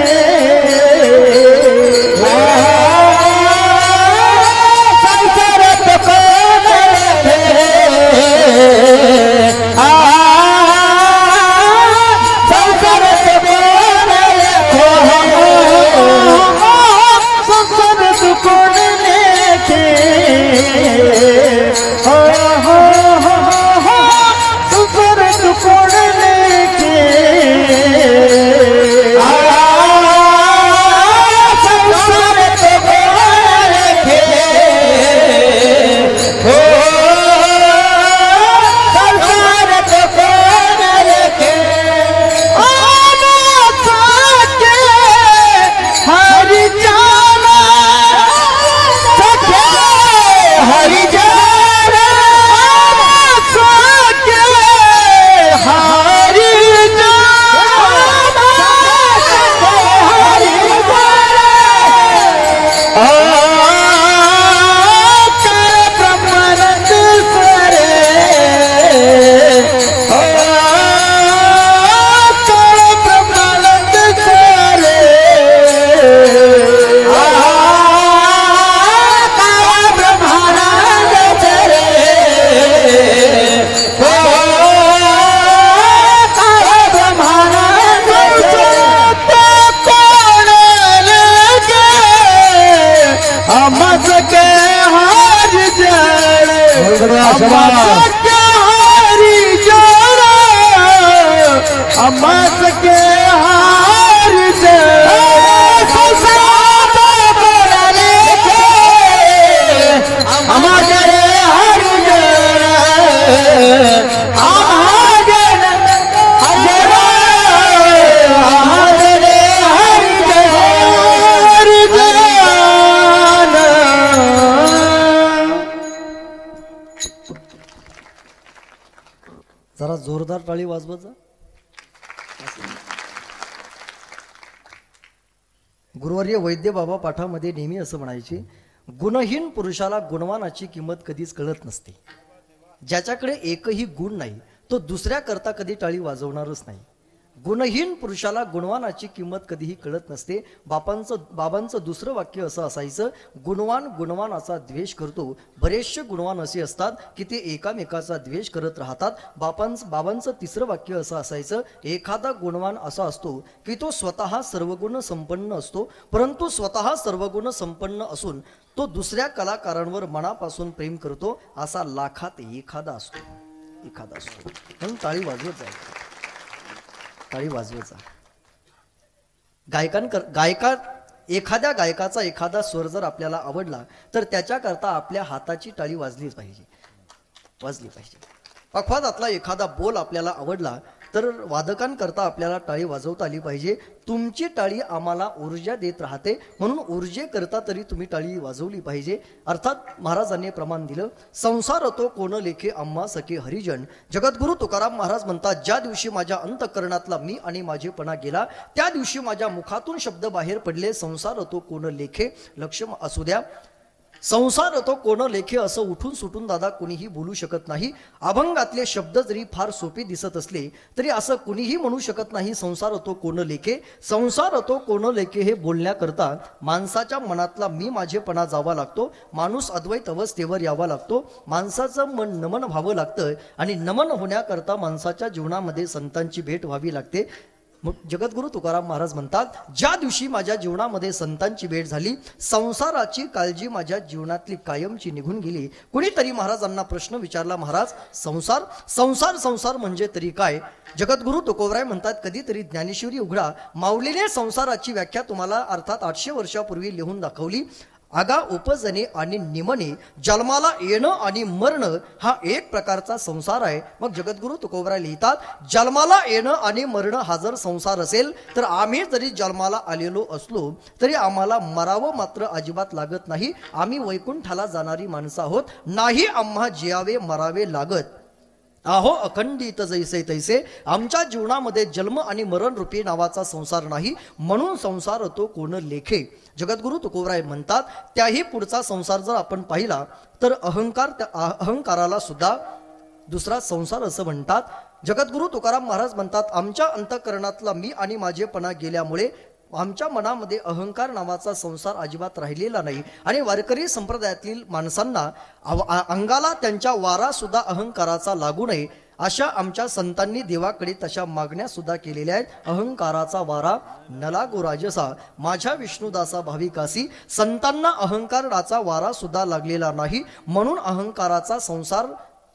संसार तू कोण लेके, संसार तू कोण लेके, संसार तू कोण लेके, संसार तू कोण लेके, संसार तू कोण लेके, संसार तू कोण लेके, हरि जाना सखे, हरि जाना सखे, हरि जाना सखे, हरि जाना ब्रह्मानंद सरे, ब्रह्मानंद सरे, ब्रह्मानंद सरे, ब्रह्मानंद कोण लेके, अमस के हार जड़े, अमस के हारी जड़े, अमस के हार जड़े, संसार कोण लेके, अमस के हार जड़े, अमहाजन हजरा, अमहाजन हर जाना. जरा जोरदार टाळी वाजवत जा. गुरुवर्य वैद्य बाबा पाठामध्ये नेहमी असं म्हणायचे, गुणहीन पुरुषाला गुणवानाची किंमत कधीच कळत नसते. ज्याच्याकडे एकही गुण नाही तो दुसऱ्या करता कधी टाळी वाजवणारच नाही. गुणहीन पुरुषाला गुणवानाची किंमत कधीही कळत नसते. बाबांचं दुसरं वाक्य असं असायचं, गुणवान गुणवानाचा द्वेष करतो. बरेचसे गुणवान असे असतात की ते एकामेकाचा द्वेष करत राहतात. बाबांचं तिसरं वाक्य असं असायचं, एखादा गुणवान असा असतो की तो स्वतः सर्वगुण संपन्न असतो, परंतु स्वतः सर्वगुण संपन्न असून तो दुसऱ्या कलाकारांवर मनापासून प्रेम करतो. असा लाखात एखादा असतो. म्हणून टाळी वाजवत जायचं, टाळी वाजवायचा. एखाद्या गायकाचा एखादा स्वर जर आपल्याला आवडला तर त्याच्याकरता आपल्या हाताची टाळी वाजली पाहिजे. पखवादातला एखादा बोल आपल्याला आवडला तर वादकांकरता आपल्याला टाळी वाजवता आली पाहिजे. तुमची टाळी आम्हाला ऊर्जा देत राहते, म्हणून ऊर्जेकरता तरी तुम्ही टाळी वाजवली पाहिजे. अर्थात महाराजांनी प्रमाण दिलं, संसार तो कोण लेखे आम्हा सखे हरिजन. जगद्गुरु तुकाराम महाराज म्हणतात, ज्या दिवशी माझ्या अंतःकरणातला मी आणि माझेपणा गेला त्या दिवशी माझ्या मुखातून शब्द बाहेर पडले, संसार तो कोण लेखे. लक्ष असू द्या, संसार तो कोण लेखे असं उठून सुटून दादा कुणीही बोलू शकत नाही. अभंगातले शब्द जरी फार सोपे दिसत असले तरी असं कुणीही म्हणू शकत नाही संसार तो कोण लेखे. संसार तो कोण लेखे हे बोलण्याकरता माणसाच्या मनातला मी माझेपणा जावा लागतो. माणूस अद्वैत अवस्थेवर यावा लागतो. माणसाचं मन नमन व्हावं लागतं आणि नमन होण्याकरता माणसाच्या जीवनामध्ये संतांची भेट व्हावी लागते. मग जगद्गुरु तुकाराम महाराज म्हणतात, ज्या दिवशी माझ्या जीवनामध्ये संतांची भेट झाली, संसाराची काळजी माझ्या जीवनातली कायमची निघून गेली. कुणीतरी महाराजांना प्रश्न विचारला, महाराज संसार संसार संसार म्हणजे तरी काय? जगद्गुरु तुकोबराय म्हणतात, कधीतरी ज्ञानेश्वरी उघडा, माऊलीने संसाराची व्याख्या तुम्हाला अर्थात 800 वर्षापूर्वी लिहून दाखवली. आगा उपजणे आणि निमणे, जन्माला येणं आणि मरणं हा एक प्रकारचा संसार आहे. मग जगद्गुरु तुकोबराय लिहितात, जन्माला येणं आणि मरणं हा जर संसार असेल तर आम्ही जरी जन्माला आलेलो असलो तरी आम्हाला मरावं मात्र अजिबात लागत नाही. आम्ही वैकुंठाला जाणारी माणसं आहोत, नाही आम्हा जियावे मरावे लागत. आहो अखंडित जैसे तैसे. आमच्या जीवनामध्ये जन्म आणि मरण रूपी नावाचा संसार नाही, म्हणून संसार तो कोण लेखे. जगद्गुरु तुकोबराय म्हणतात, त्याही पुढचा संसार जर आपण पाहिला तर अहंकाराला सुद्धा दुसरा संसार असं म्हणतात. जगद्गुरु तुकाराम महाराज म्हणतात, आमच्या अंतःकरणातला मी आणि माझेपणा गेल्यामुळे आमच्या मनामध्ये अहंकार नावाचा संसार अजिबात राहिलेला नाही. आणि वारकरी संप्रदायातील माणसांना अंगाला त्यांच्या वारा सुद्धा अहंकाराचा लागू नये अशा आमच्या संतांनी देवाकडे तशा मागण्या सुद्धा केलेल्या आहेत. अहंकाराचा वारा न लागो राजसा, माझ्या विष्णुदासा भाविकासी. संतांना अहंकाराचा वारा सुद्धा लागलेला नाही, म्हणून अहंकाराचा संसार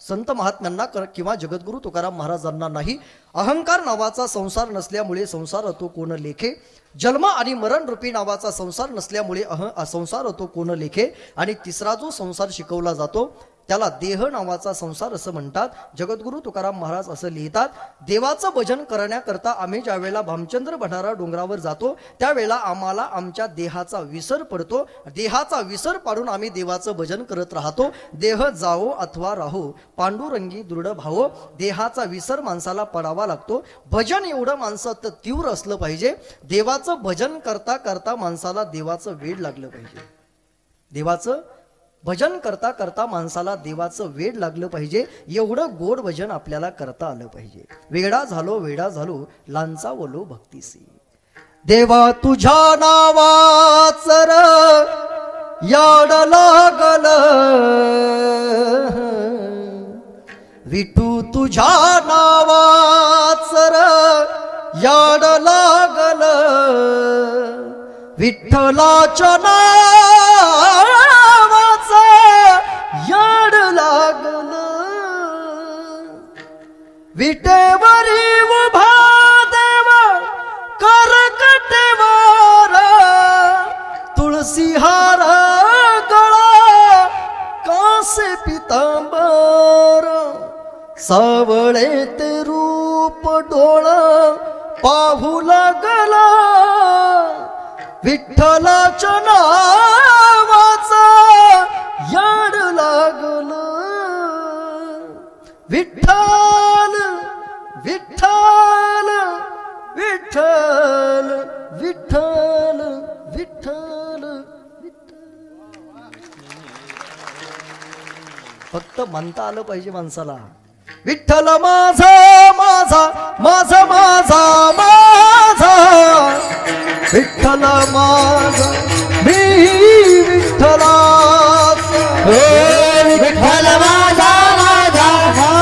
संत महात्म्यांना किंवा जगद्गुरु तुकाराम महाराजांना नाही. अहंकार नावाचा संसार नसल्यामुळे संसार तो कोण लेखे. जन्म आणि मरण रूपी नावाचा संसार नसल्यामुळे संसार तो कोण लेखे. आणि तिसरा जो संसार शिकवला जातो त्याला देह नावाचा संसार असं म्हणतात. जगद्गुरु तुकाराम महाराज असं लिहितात, देवाचं भजन करण्याकरता आम्ही ज्या वेळेला भामचंद्र भंडारा डोंगरावर जातो त्यावेळेला आम्हाला आमच्या देहाचा विसर पडतो. देहाचा विसर पाडून आम्ही देवाचं भजन करत राहतो. देह जावो अथवा राहो, पांडुरंगी दृढ भावो. देहाचा विसर माणसाला पडावा लागतो. भजन एवढं माणसात तीव्र असलं पाहिजे. देवाचं भजन करता करता माणसाला देवाचं वेड लागलं पाहिजे. देवाचं भजन करता करता माणसाला देवाचं वेड लागलं पाहिजे. एवढं गोड भजन आपल्याला करता आलं पाहिजे. वेडा झालो लांचावलो भक्तीसी. देवा तुझ्या नावाचं याड लागल, विठू तुझ्या नावाचं याड लागल, विठ्ठलाच्या याड लागल. विटेवरी उभा देव करकटेवर, तुळसी हार गळा कासे पितांबर. सावळे ते रूप डोळ पाहू लागला, विठ्ठलाच्या नावाचा याड लागल. विठ्ठल विठ्ठल विठ्ठल विठ्ठल विठ्ठल विठ्ठल. फक्त म्हणता आलं पाहिजे माणसाला. विठ्ठल माझा माझा माझा माझा माझा विठ्ठल माझा मी विठ्ठला विठ्ठल माझा माझा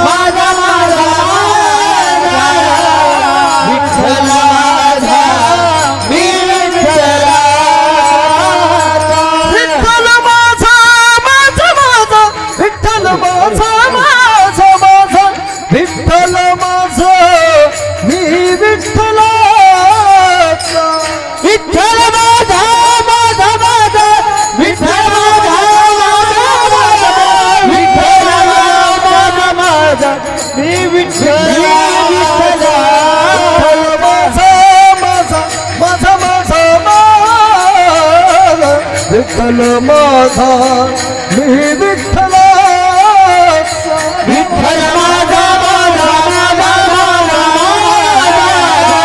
माझा माझा विठ्ठल माझा मी विठ्ठला विठ्ठल माझा माझा माझा विठ्ठल माझा माझा माझा विठ्ठल माझा मी विठ्ठलाचा विठ्ठल माझा माझा माझा विठ्ठल माझा विठ्ठल माझा माझा मी विठ्ठल माझा माझा माझा माझा माझा विठ्ठल माझा मी विठ्ठलाचा विठ्ठल माझा माझा माझा माझा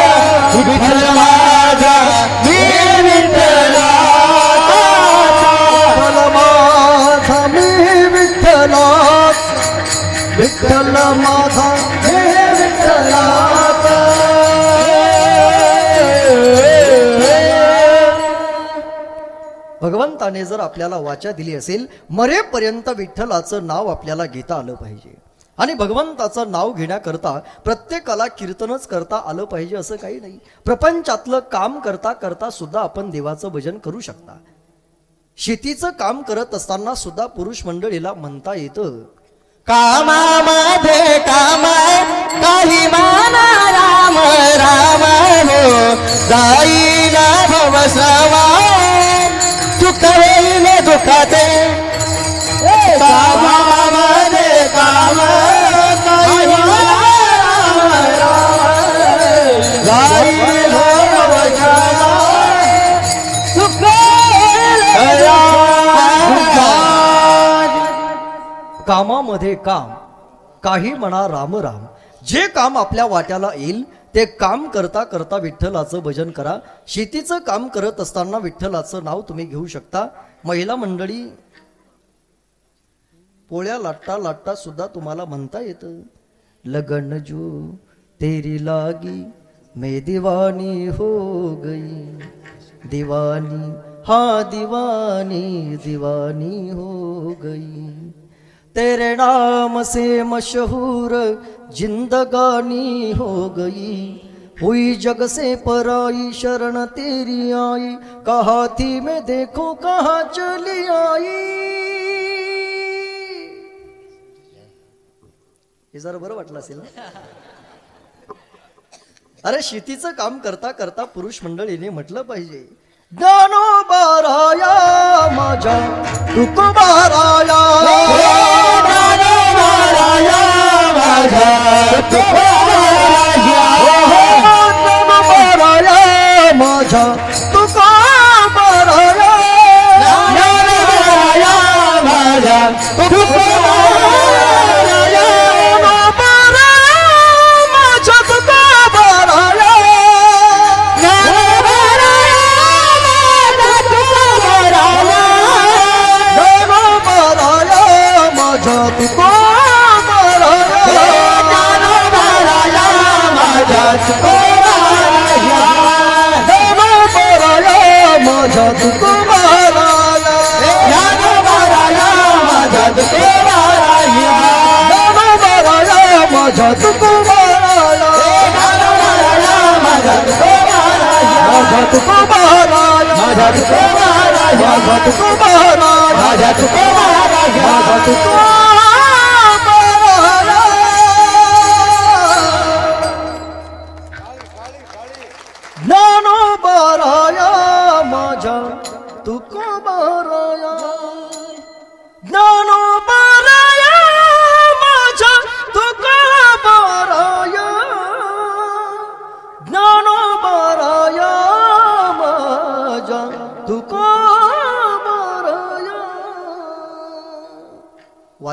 विठ्ठल माझा मी विठ्ठल माझा मी विठ्ठलाचा भगवंताने जर आपल्याला वाचा दिली असेल मरेपर्यंत विठ्ठलाचं नाव आपल्याला घेता आलं पाहिजे. आणि भगवंताचं नाव घेण्याकरता प्रत्येकाला कीर्तनच करता आलं पाहिजे असं काही नाही. प्रपंचातलं काम करता करता सुद्धा आपण देवाचं भजन करू शकता. शेतीचं काम करत असताना सुद्धा पुरुष मंडळीला म्हणता येतं कामामध्ये काम काही माना राम राम हो जाईल भवसवा सुख होईल दुखाते कामामध्ये काम काही माना राम जाईल भवसवा सुख कामामध्ये काम काही म्हणा राम राम. जे काम आपल्या वाट्याला येईल ते काम करता करता विठ्ठलाचं भजन करा. शेतीचं काम करत असताना विठ्ठलाचं नाव तुम्ही घेऊ शकता. महिला मंडळी पोळ्या लाटता लाटता सुद्धा तुम्हाला म्हणता येतं लगन जो तेरी लागी मैं दीवानी हो गई दीवानी हाँ दीवानी दीवानी हो गई तेरे नाम से मशहूर जिंदगानी हो गई हुई जग से पराई शरण तेरी आई कहा थी मैं देखो कहाँ चली आई. हे जरा बरं वाटलं असेल ना. अरे शेतीचं काम करता करता पुरुष मंडळीने म्हटलं पाहिजे ज्ञानोबाराया माझ्या तुकोबाराया ज्ञानोबाराया माझ्या तुकोबाराया ज्ञानोबाराया माझ्या तुकोबाराया ज्ञानोबाराया माझ्या तुकोबाराया माझ्या तुकोबाराया ज्ञानोबाराया माझ्या तुकोबाराया ज्ञानोबाराया माझ्या तुकोबाराया ज्ञानोबाराया माझ्या तुकोबाराया.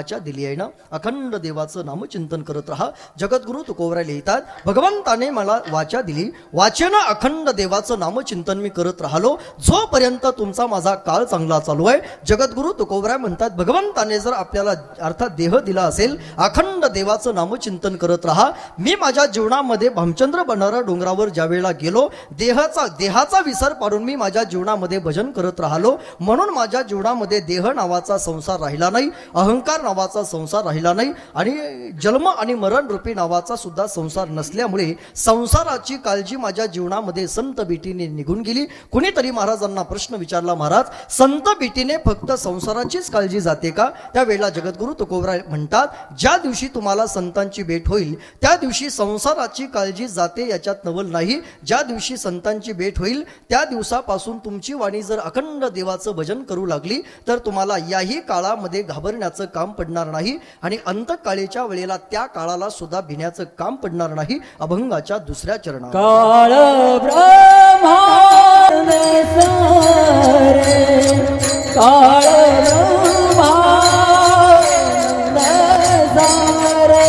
वाचा दिली आहे ना, अखंड देवाचं नामचिंतन करत राहा. जगद्गुरु तुकोबराय लिहितात, भगवंताने मला वाचा दिली, वाचेनं अखंड देवाचं नामचिंतन मी करत राहिलो जोपर्यंत तुमचा माझा काळ चांगला चालू आहे. जगद्गुरु तुकोबराय म्हणतात, भगवंताने जर आपल्याला अर्थात देह दिला असेल, अखंड देवाचं नामचिंतन करत राहा. मी माझ्या जीवनामध्ये भामचंद्र बनणारा डोंगरावर ज्या वेळेला गेलो, देहाचा विसर पाडून मी माझ्या जीवनामध्ये भजन करत राहिलो. म्हणून माझ्या जीवनामध्ये देह नावाचा संसार राहिला नाही, अहंकार नावाचा संसार राहिला नाही आणि जन्म आणि मरण रूपी नावाचा सुद्धा संसार नसल्यामुळे संसाराची काळजी माझ्या जीवनामध्ये संत बेटीने निघून गेली. कुणीतरी महाराजांना प्रश्न विचारला, महाराज संत बेटीने फक्त संसाराचीच काळजी जाते का? त्यावेळेला जगद्गुरु तुकोबराय म्हणतात, ज्या दिवशी तुम्हाला संतांची भेट होईल त्या दिवशी संसाराची काळजी जाते याच्यात नवल नाही. ज्या दिवशी संतांची भेट होईल त्या दिवसापासून तुमची वाणी जर अखंड देवाचं भजन करू लागली तर तुम्हाला याही काळामध्ये घाबरण्याचं काम पडणार नाही आणि अंतकाळीच्या वेळेला त्या काळाला सुद्धा भिण्याचं काम पडणार नाही. अभंगाच्या दुसऱ्या चरणात काळ ब्रह्मांड सारे, काळ ब्रह्मांड सारे,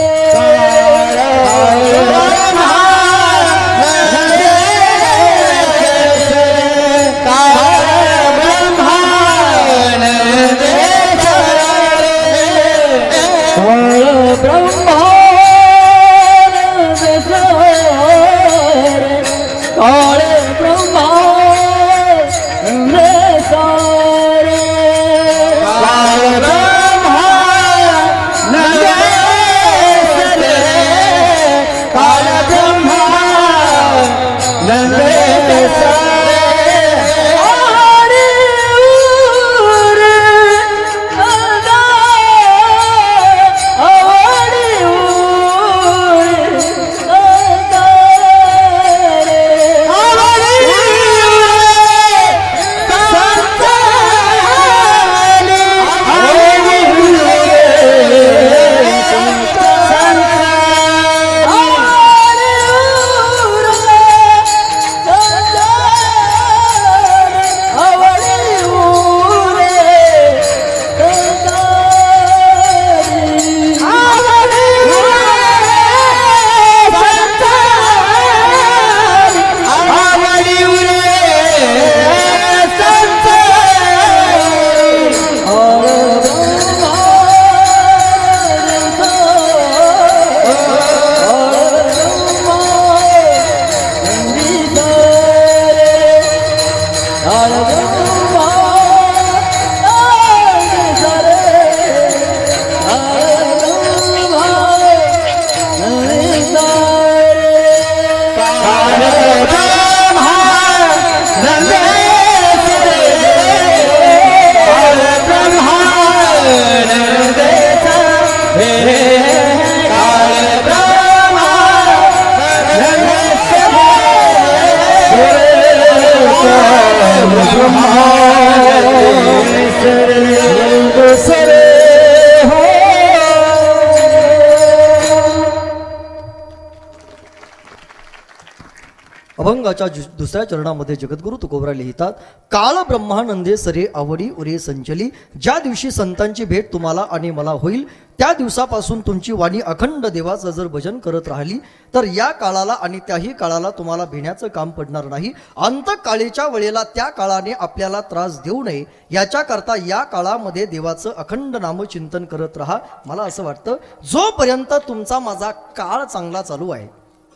अभंगाच्या दुसऱ्या चरणामध्ये जगद्गुरु तुकोबराय लिहितात, काल ब्रह्मानंदे सरे आवडी उरे संचली, ज्या दिवशी संतांची भेट तुम्हाला आणि मला होईल त्या दिवसापासून तुमची वाणी अखंड देवाचं जर भजन करत राहिली तर या काळाला आणि त्याही काळाला तुम्हाला भिण्याचं काम पडणार नाही. अंतकाळीच्या वेळेला त्या काळाने आपल्याला त्रास देऊ नये याच्याकरता या काळामध्ये देवाचं अखंड नामचिंतन करत राहा. मला असं वाटतं जोपर्यंत तुमचा माझा काळ चांगला चालू आहे,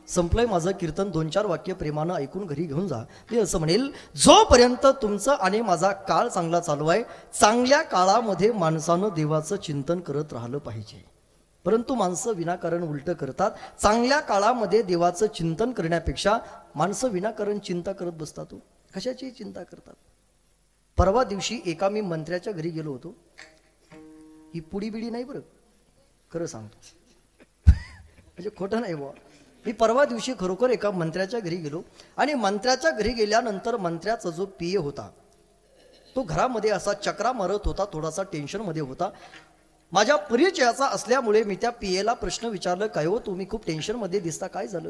संपलंय माझं कीर्तन, 2-4 वाक्य प्रेमानं ऐकून घरी घेऊन जा. मी असं म्हणेल, जोपर्यंत तुमचं आणि माझा काळ चांगला चालू आहे, चांगल्या काळामध्ये माणसानं देवाचं चिंतन करत राहिलं पाहिजे. परंतु माणसं विनाकारण उलट करतात. चांगल्या काळामध्ये देवाचं चिंतन करण्यापेक्षा माणसं विनाकारण चिंता करत बसतात. कशाची चिंता करतात? परवा दिवशी एका मी मंत्र्याच्या घरी गेलो होतो. ही पुडी बिडी नाही बरं, खरं सांगतो, म्हणजे खोटं नाही बुवा. मी परवा दिवशी खरोखर एका मंत्र्याच्या घरी गेलो आणि मंत्र्याच्या घरी गेल्यानंतर मंत्र्याचा जो पीए होता तो घरामध्ये असा चक्रा मारत होता, थोडासा टेन्शनमध्ये होता. माझ्या परिचयाचा असल्यामुळे मी त्या पीएला प्रश्न विचारलं, काय हो तुम्ही खूप टेन्शनमध्ये दिसता, काय झालं?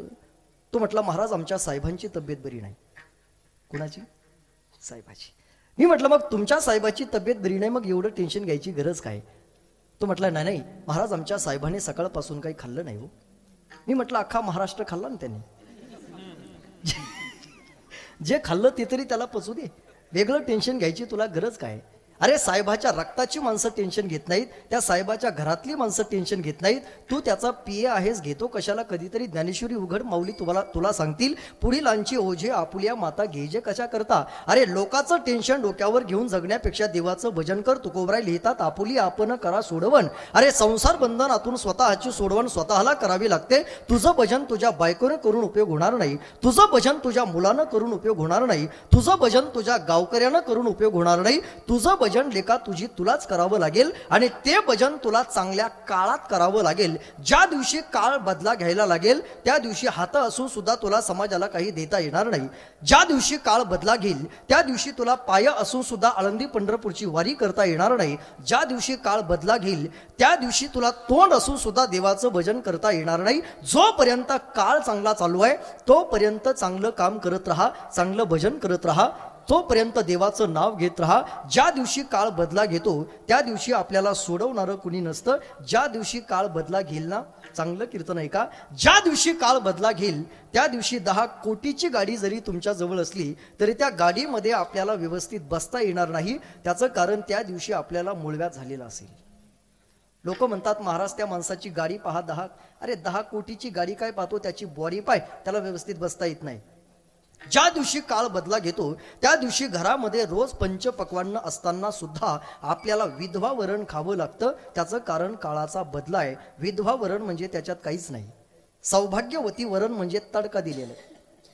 तो म्हटला, महाराज आमच्या साहेबांची तब्येत बरी नाही. कुणाची? साहेबाची. मी म्हटलं, मग तुमच्या साहेबाची तब्येत बरी नाही, मग एवढं टेन्शन घ्यायची गरज काय? तो म्हटला नाही नाही महाराज, आमच्या साहेबांनी सकाळपासून काही खाल्लं नाही हो. मी म्हटलं अख्खा महाराष्ट्र खाल्ला ना त्यांनी. जे खाल्लं ते तरी त्याला पचू दे, वेगळं टेन्शन घ्यायची तुला गरज काय. अरे साहेबाच्या रक्ताची माणसं टेन्शन घेत नाहीत, त्या साहेबाच्या घरातली माणसं टेन्शन घेत नाहीत. तू त्याचा पिये आहेस, घेतो कशाला. कधीतरी ज्ञानेश्वरी उघड माऊली तुला सांगतील, पुढीलांची ओझे आपुल्या माता घेजे कशा करता. अरे लोकांचं टेन्शन डोक्यावर घेऊन जगण्यापेक्षा देवाचं भजन कर. तुकोबराय लिहितात, आपुली आपण करा सोडवण. अरे संसार बंधनातून स्वतःची सोडवण स्वतःला करावी लागते. तुझं भजन तुझ्या बायकोनं करून उपयोग होणार नाही, तुझं भजन तुझ्या मुलानं करून उपयोग होणार नाही, तुझं भजन तुझ्या गावकऱ्यानं करून उपयोग होणार नाही. तुझं भजन लेखा तुलाच करावं लागेल आणि ते भजन तुला चांगल्या काळात करावं लागेल. ज्या दिवशी काळ बदला घ्यायला लागेल त्या दिवशी हात असून सुद्धा तुला समाजाला काही देता येणार नाही. ज्या दिवशी काळ बदला घेईल त्या दिवशी तुला पाय असून सुद्धा आळंदी पंढरपूरची वारी करता येणार नाही. ज्या दिवशी काळ बदला घेईल त्या दिवशी तुला तोंड असून सुद्धा देवाचं भजन करता येणार नाही. जोपर्यंत काळ चांगला चालू आहे तोपर्यंत चांगलं काम करत राहा, चांगलं भजन करत राहा, तोपर्यंत देवाचं नाव घेत राहा. ज्या दिवशी काळ बदला घेतो त्या दिवशी आपल्याला सोडवणारं कुणी नसतं. ज्या दिवशी काळ बदला घेईल ना, चांगलं कीर्तन आहे का, ज्या दिवशी काळ बदला घेईल त्या दिवशी 10 कोटीची गाडी जरी तुमच्या जवळ असली तरी त्या गाडीमध्ये आपल्याला व्यवस्थित बसता येणार नाही. त्याचं कारण त्या दिवशी आपल्याला मूळव्याध झालेला असेल. लोक म्हणतात महाराज त्या माणसाची गाडी पहा 10. अरे 10 कोटीची गाडी काय पाहतो, त्याची बॉडी पाय, त्याला व्यवस्थित बसता येत नाही. ज्या दिवशी काळ बदला घेतो त्या दिवशी घरामध्ये रोज पंचपक्वान्न असताना सुद्धा आपल्याला विधवा वरण खावं लागतं. त्याचं कारण काळाचा बदला आहे. विधवा वरण म्हणजे त्याच्यात काहीच नाही. सौभाग्यवती वरण म्हणजे तडका दिलेलं,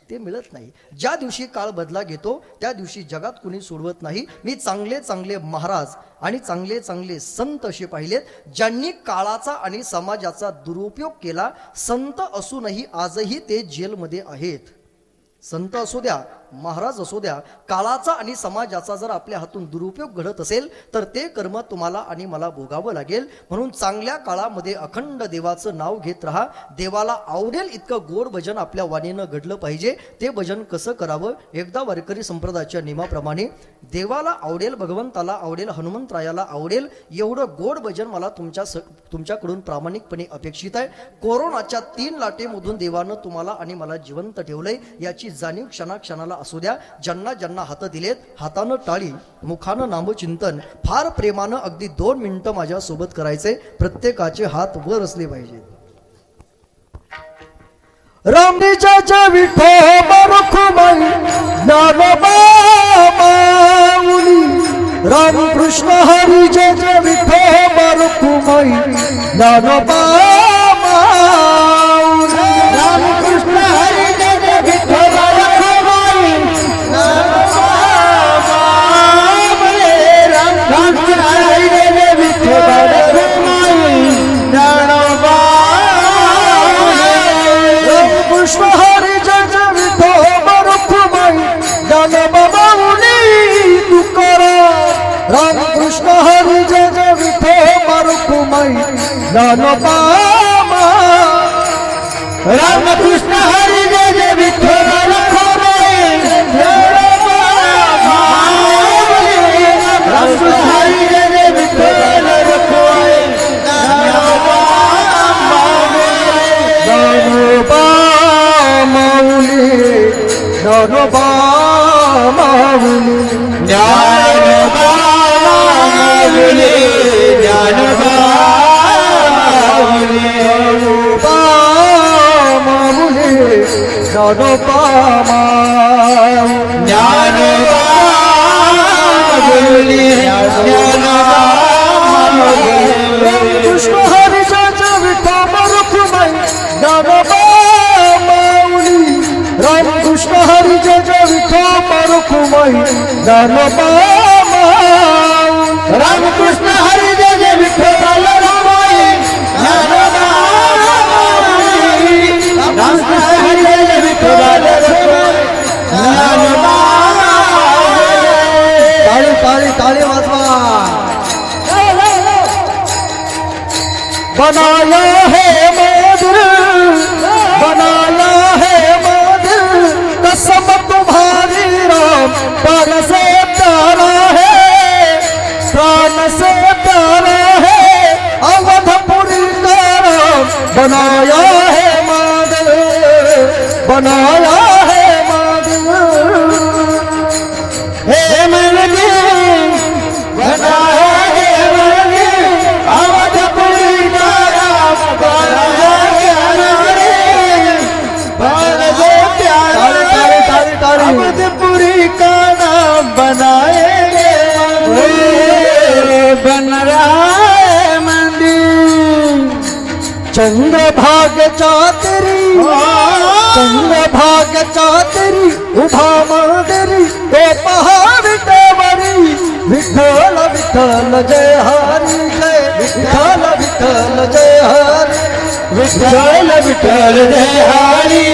ते मिळत नाही. ज्या दिवशी काळ बदला घेतो त्या दिवशी जगात कुणी सोडवत नाही. मी चांगले चांगले महाराज आणि चांगले चांगले संत असे पाहिलेत ज्यांनी काळाचा आणि समाजाचा दुरुपयोग केला. संत असूनही आजही ते जेलमध्ये आहेत. संत असू द्या, महाराज असू द्या, काळाचा आणि समाजाचा जर आपल्या हातून दुरुपयोग घडत असेल तर ते कर्म तुम्हाला आणि मला भोगावं लागेल. म्हणून चांगल्या काळामध्ये अखंड देवाचं नाव घेत राहा. देवाला आवडेल इतकं गोड भजन आपल्या वाणीनं घडलं पाहिजे. ते भजन कसं करावं, एकदा वारकरी संप्रदायाच्या नियमाप्रमाणे देवाला आवडेल, भगवंताला आवडेल, हनुमंतरायाला आवडेल एवढं गोड भजन मला तुमच्याकडून प्रामाणिकपणे अपेक्षित आहे. कोरोनाच्या 3 लाटेमधून देवानं तुम्हाला आणि मला जिवंत ठेवलंय याची जाणीव क्षणाक्षणाला असू द्या. ज्यांना ज्यांना हात दिलेत हातानं टाळी, मुखानं नामचिंतन, फार प्रेमानं अगदी 2 मिनिटं माझ्या सोबत करायचे. प्रत्येकाचे हात वर असले पाहिजे. रामनीच्या विठोबा रखुमाई ज्ञानोबा माऊली, रामकृष्ण हरी जय विठोबा रखुमाई ज्ञानोबा माऊली, रामकृष्ण हरी जय विठोबा रखुमाई ज्ञानोबा माऊली, रामकृष्ण हरी जय विठोबा रखुमाई ज्ञानोबा कृष्ण हरी जय विठोबा रखुमाई ज्ञानोबा माऊली तुकाराम, राम कृष्ण हरी जय विठोबा रखुमाई ज्ञानोबा, राम कृष्ण हरी जय विठोबा रखुमाई ज्ञानोबा माऊली, राम कृष्ण हरी जय विठोबा रखुमाई ज्ञानोबा ज्ञानोबा माऊली, ज्ञानोबा माऊली, ज्ञानोबा माऊली, ज्ञानोबा माऊली, ज्ञानोबा माऊली, ज्ञानोबा माऊली, ज्ञानोबा माऊली, कृष्ण हरी जय विठोबा रखुमाई ज्ञानोबा माऊली, राम कृष्ण हरी जय विठोबा रखुमाई ज्ञानोबा माऊली, राम कृष्ण हरी जय विठोबा रखुमाई ज्ञानोबा माऊली, राम कृष्ण हरी जय विठोबा रखुमाई ज्ञानोबा माऊली. ताली ताली ताली वाजवा. बनाया है मंदिर, बनाया है मंदिर, कसम तुम्हारी राम प्राण से प्यारा है, प्राण से प्यारा है, बनाएंगे बन रहा है मंदिर चंद्रभाग चातरी चंद्रभाग चातरी उभा मांदेरी तो पहाविटेवरी विठ्ठल विठ्ठल जय हरी जय विठ्ठल विठ्ठल जय हरी विठ्ठल विठ्ठल जय हरी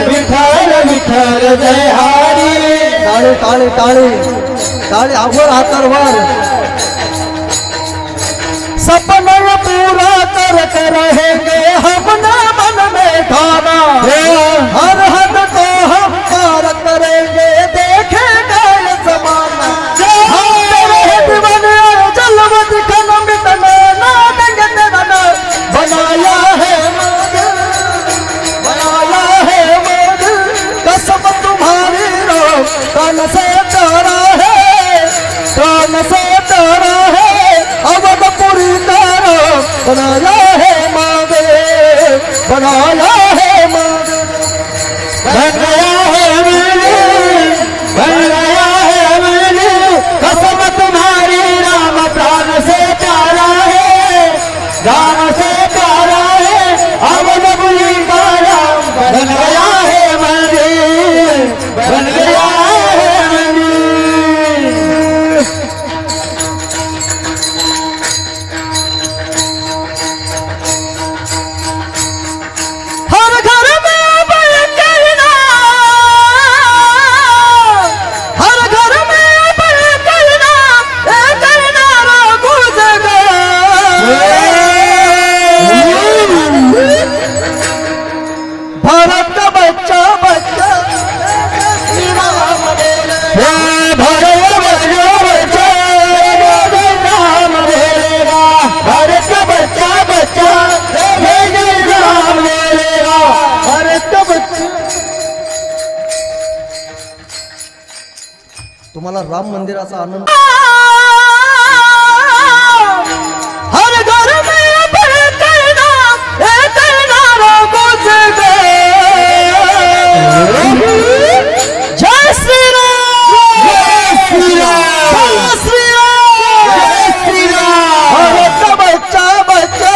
विठ्ठल विठ्ठल जय हरी टाळे टाळे टाळे टाळे आवर हातावर सपना पूरा करते रहेंगे हम ना मन में ठाना हर हद को हम पार करेंगे देखेगा ये जमाना हम तेरे दीवाने जलवत खन मिटने ना देंगे तेरा नाम बनाया है कसम तुम्हारी रो कान से डरा है कान से डरा है अवध पूरी करो बनाया है मांगे बनाया है मांगे बन गया है बन गया है कसम तुम्हारी राम प्राण से प्यारा है जान से प्यारा है अवध पुरी का राम बन गया है मंदिर बन गया है मंदिर हर घर में बल करना हर घर में बल करना रोगु भारत का बच्चा बच्चा भारत राम बोलेगा भारत का बच्चा बच्चा राम बोलेगा भारत का बच्चा तुम्हाला राम मंदिराचा आनंद हर घर में बल करना रोगु जय श्री राम जय श्री राम भारत का बच्चा बच्चा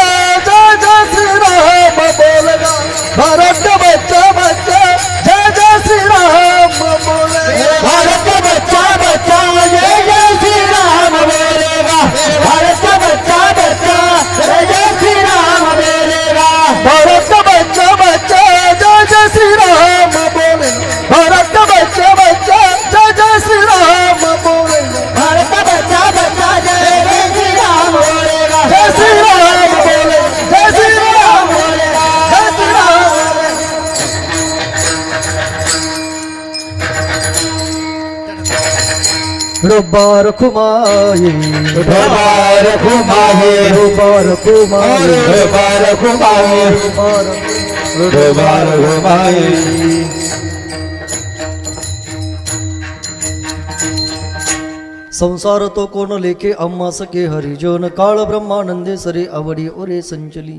जय जय श्री राम बोलेगा भारत का बच्चा बच्चा जय जय श्री राम बोलेगा भारत का बच्चा बच्चा जय जय श्री राम बोलेगा भारत का बच्चा बच्चा जय जय श्री राम बोलेगा भारत का बच्चा बच्चा जय जय श्री राम बोलेगा भारत का बच्चा बच्चा जय जय श्री राम बोलेगा भारत का बच्चा बच्चा जय जय श्री राम बोलेगा जय श्री राम बोलेगा जय श्री राम बोलेगा जय श्री राम रुबार खुमाए बार घुमाए रुबार खुमाए बार घुमाए बार घुमाए संसार तो कोण लेखे अम्मा सखे हरिजन काळ ब्रह्मानंदे सरे आवडी ओरे संचली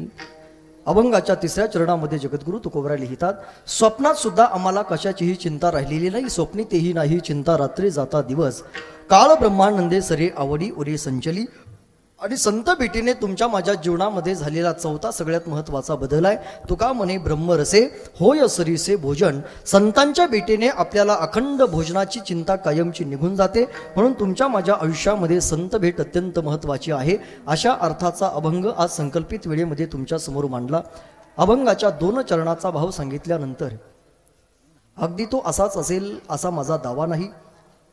अभंगाच्या तिसऱ्या चरणामध्ये जगद्गुरु तुकोबराय लिहितात स्वप्नात सुद्धा आम्हाला कशाचीही चिंता राहिलेली नाही स्वप्नी तेही नाही चिंता रात्री जाता दिवस काळ ब्रह्मानंदे सरे आवडी ओरे संचली आणि संत भेटीने तुमच्या माझ्या जीवनामध्ये झालेला चौथा सगळ्यात महत्त्वाचा बदल आहे तुका म्हणे ब्रह्मरसे होय सरीसे भोजन संतांच्या भेटीने आपल्याला अखंड भोजनाची चिंता कायमची निघून जाते म्हणून तुमच्या माझ्या आयुष्यामध्ये संत भेट अत्यंत महत्त्वाची आहे अशा अर्थाचा अभंग आज संकल्पित वेळेमध्ये तुमच्या समोर मांडला अभंगाच्या 2 चरणाचा भाव सांगितल्यानंतर अगदी तो असाच असेल असा माझा दावा नाही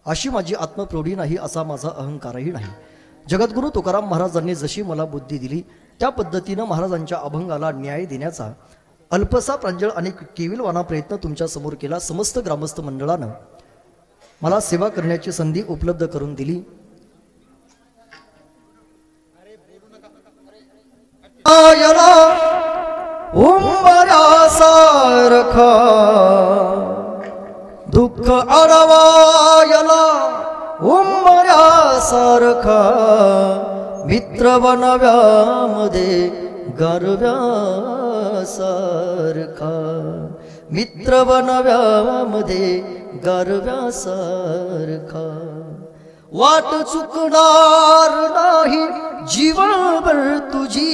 अशी माझी आत्मप्रौढी नाही असा माझा अहंकारही नाही जगद्गुरु तुकाराम महाराजांनी जशी मला बुद्धी दिली त्या पद्धतीनं महाराजांच्या अभंगाला न्याय देण्याचा अल्पसा प्रांजळ आणि केविलवाना प्रयत्न तुमच्या समोर केला समस्त ग्रामस्थ मंडळानं मला सेवा करण्याची संधी उपलब्ध करून दिली आयला उंबऱ्यासारखा दुःख अडवायला उंबऱ्यासारखा मित्र बनव्यामध्ये गारव्यासारखा मित्र बनव्यामध्ये गारव्यासारखा वाट चुकणार नाही जीवनभर तुझी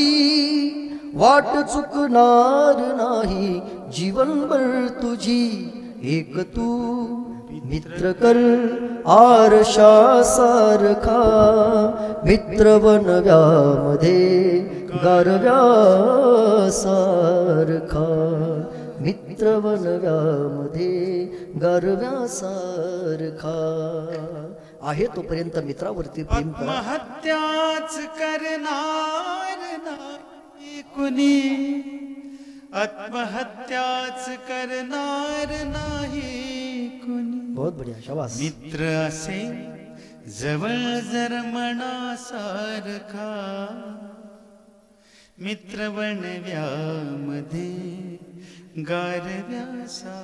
वाट चुकणार नाही जीवनभर तुझी एक तू मित्र कर आरशासारखा मित्र बनव्यामध्ये गारव्यासारखा मित्र बनव्यामध्ये गारव्यासारखा आहे तोपर्यंत मित्रावरती प्रेम करा. आत्महत्याच करणार नाही कुणी आत्महत्याच करणार नाही कुणी बहुत बढिया शाबास. मित्र असे जवळ जर मनासारखा मित्र बनव्यामध्ये गारव्यासारखा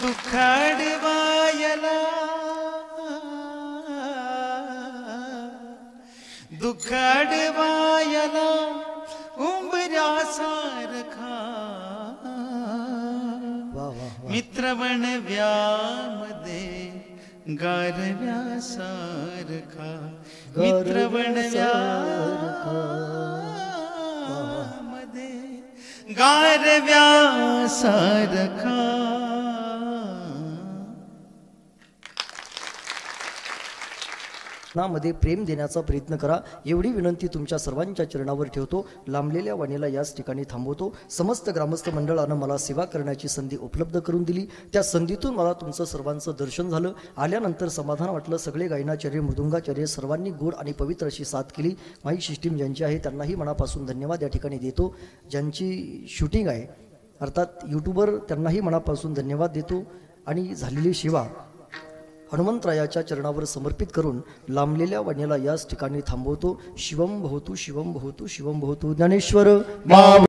दुःखाडवायला दुःखाडवायला उंबऱ्यासारखा मित्र बनव्यामध्ये गारव्यासारखा मित्र बनव्यामध्ये गारव्यासारखा. मध्ये प्रेम देण्याचा प्रयत्न करा एवढी विनंती तुमच्या सर्वांच्या चरणावर ठेवतो. लांबलेल्या वाणीला याच ठिकाणी थांबवतो. समस्त ग्रामस्थ मंडळानं मला सेवा करण्याची संधी उपलब्ध करून दिली. त्या संधीतून मला तुमचं सर्वांचं दर्शन झालं. आल्यानंतर समाधान वाटलं. सगळे गायनाचार्य मृदुंगाचार्य सर्वांनी गोड आणि पवित्र अशी साथ केली. माई सिस्टीम ज्यांची आहे त्यांनाही मनापासून धन्यवाद या ठिकाणी देतो. ज्यांची शूटिंग आहे अर्थात यूट्यूबर त्यांनाही मनापासून धन्यवाद देतो. आणि झालेली सेवा हनुमंतरायाच्या चरणावर समर्पित करून लांबलेल्या वाणीला याच ठिकाणी थांबवतो. शिवम भवतु शिवम भवतु शिवम भवतु. ज्ञानेश्वर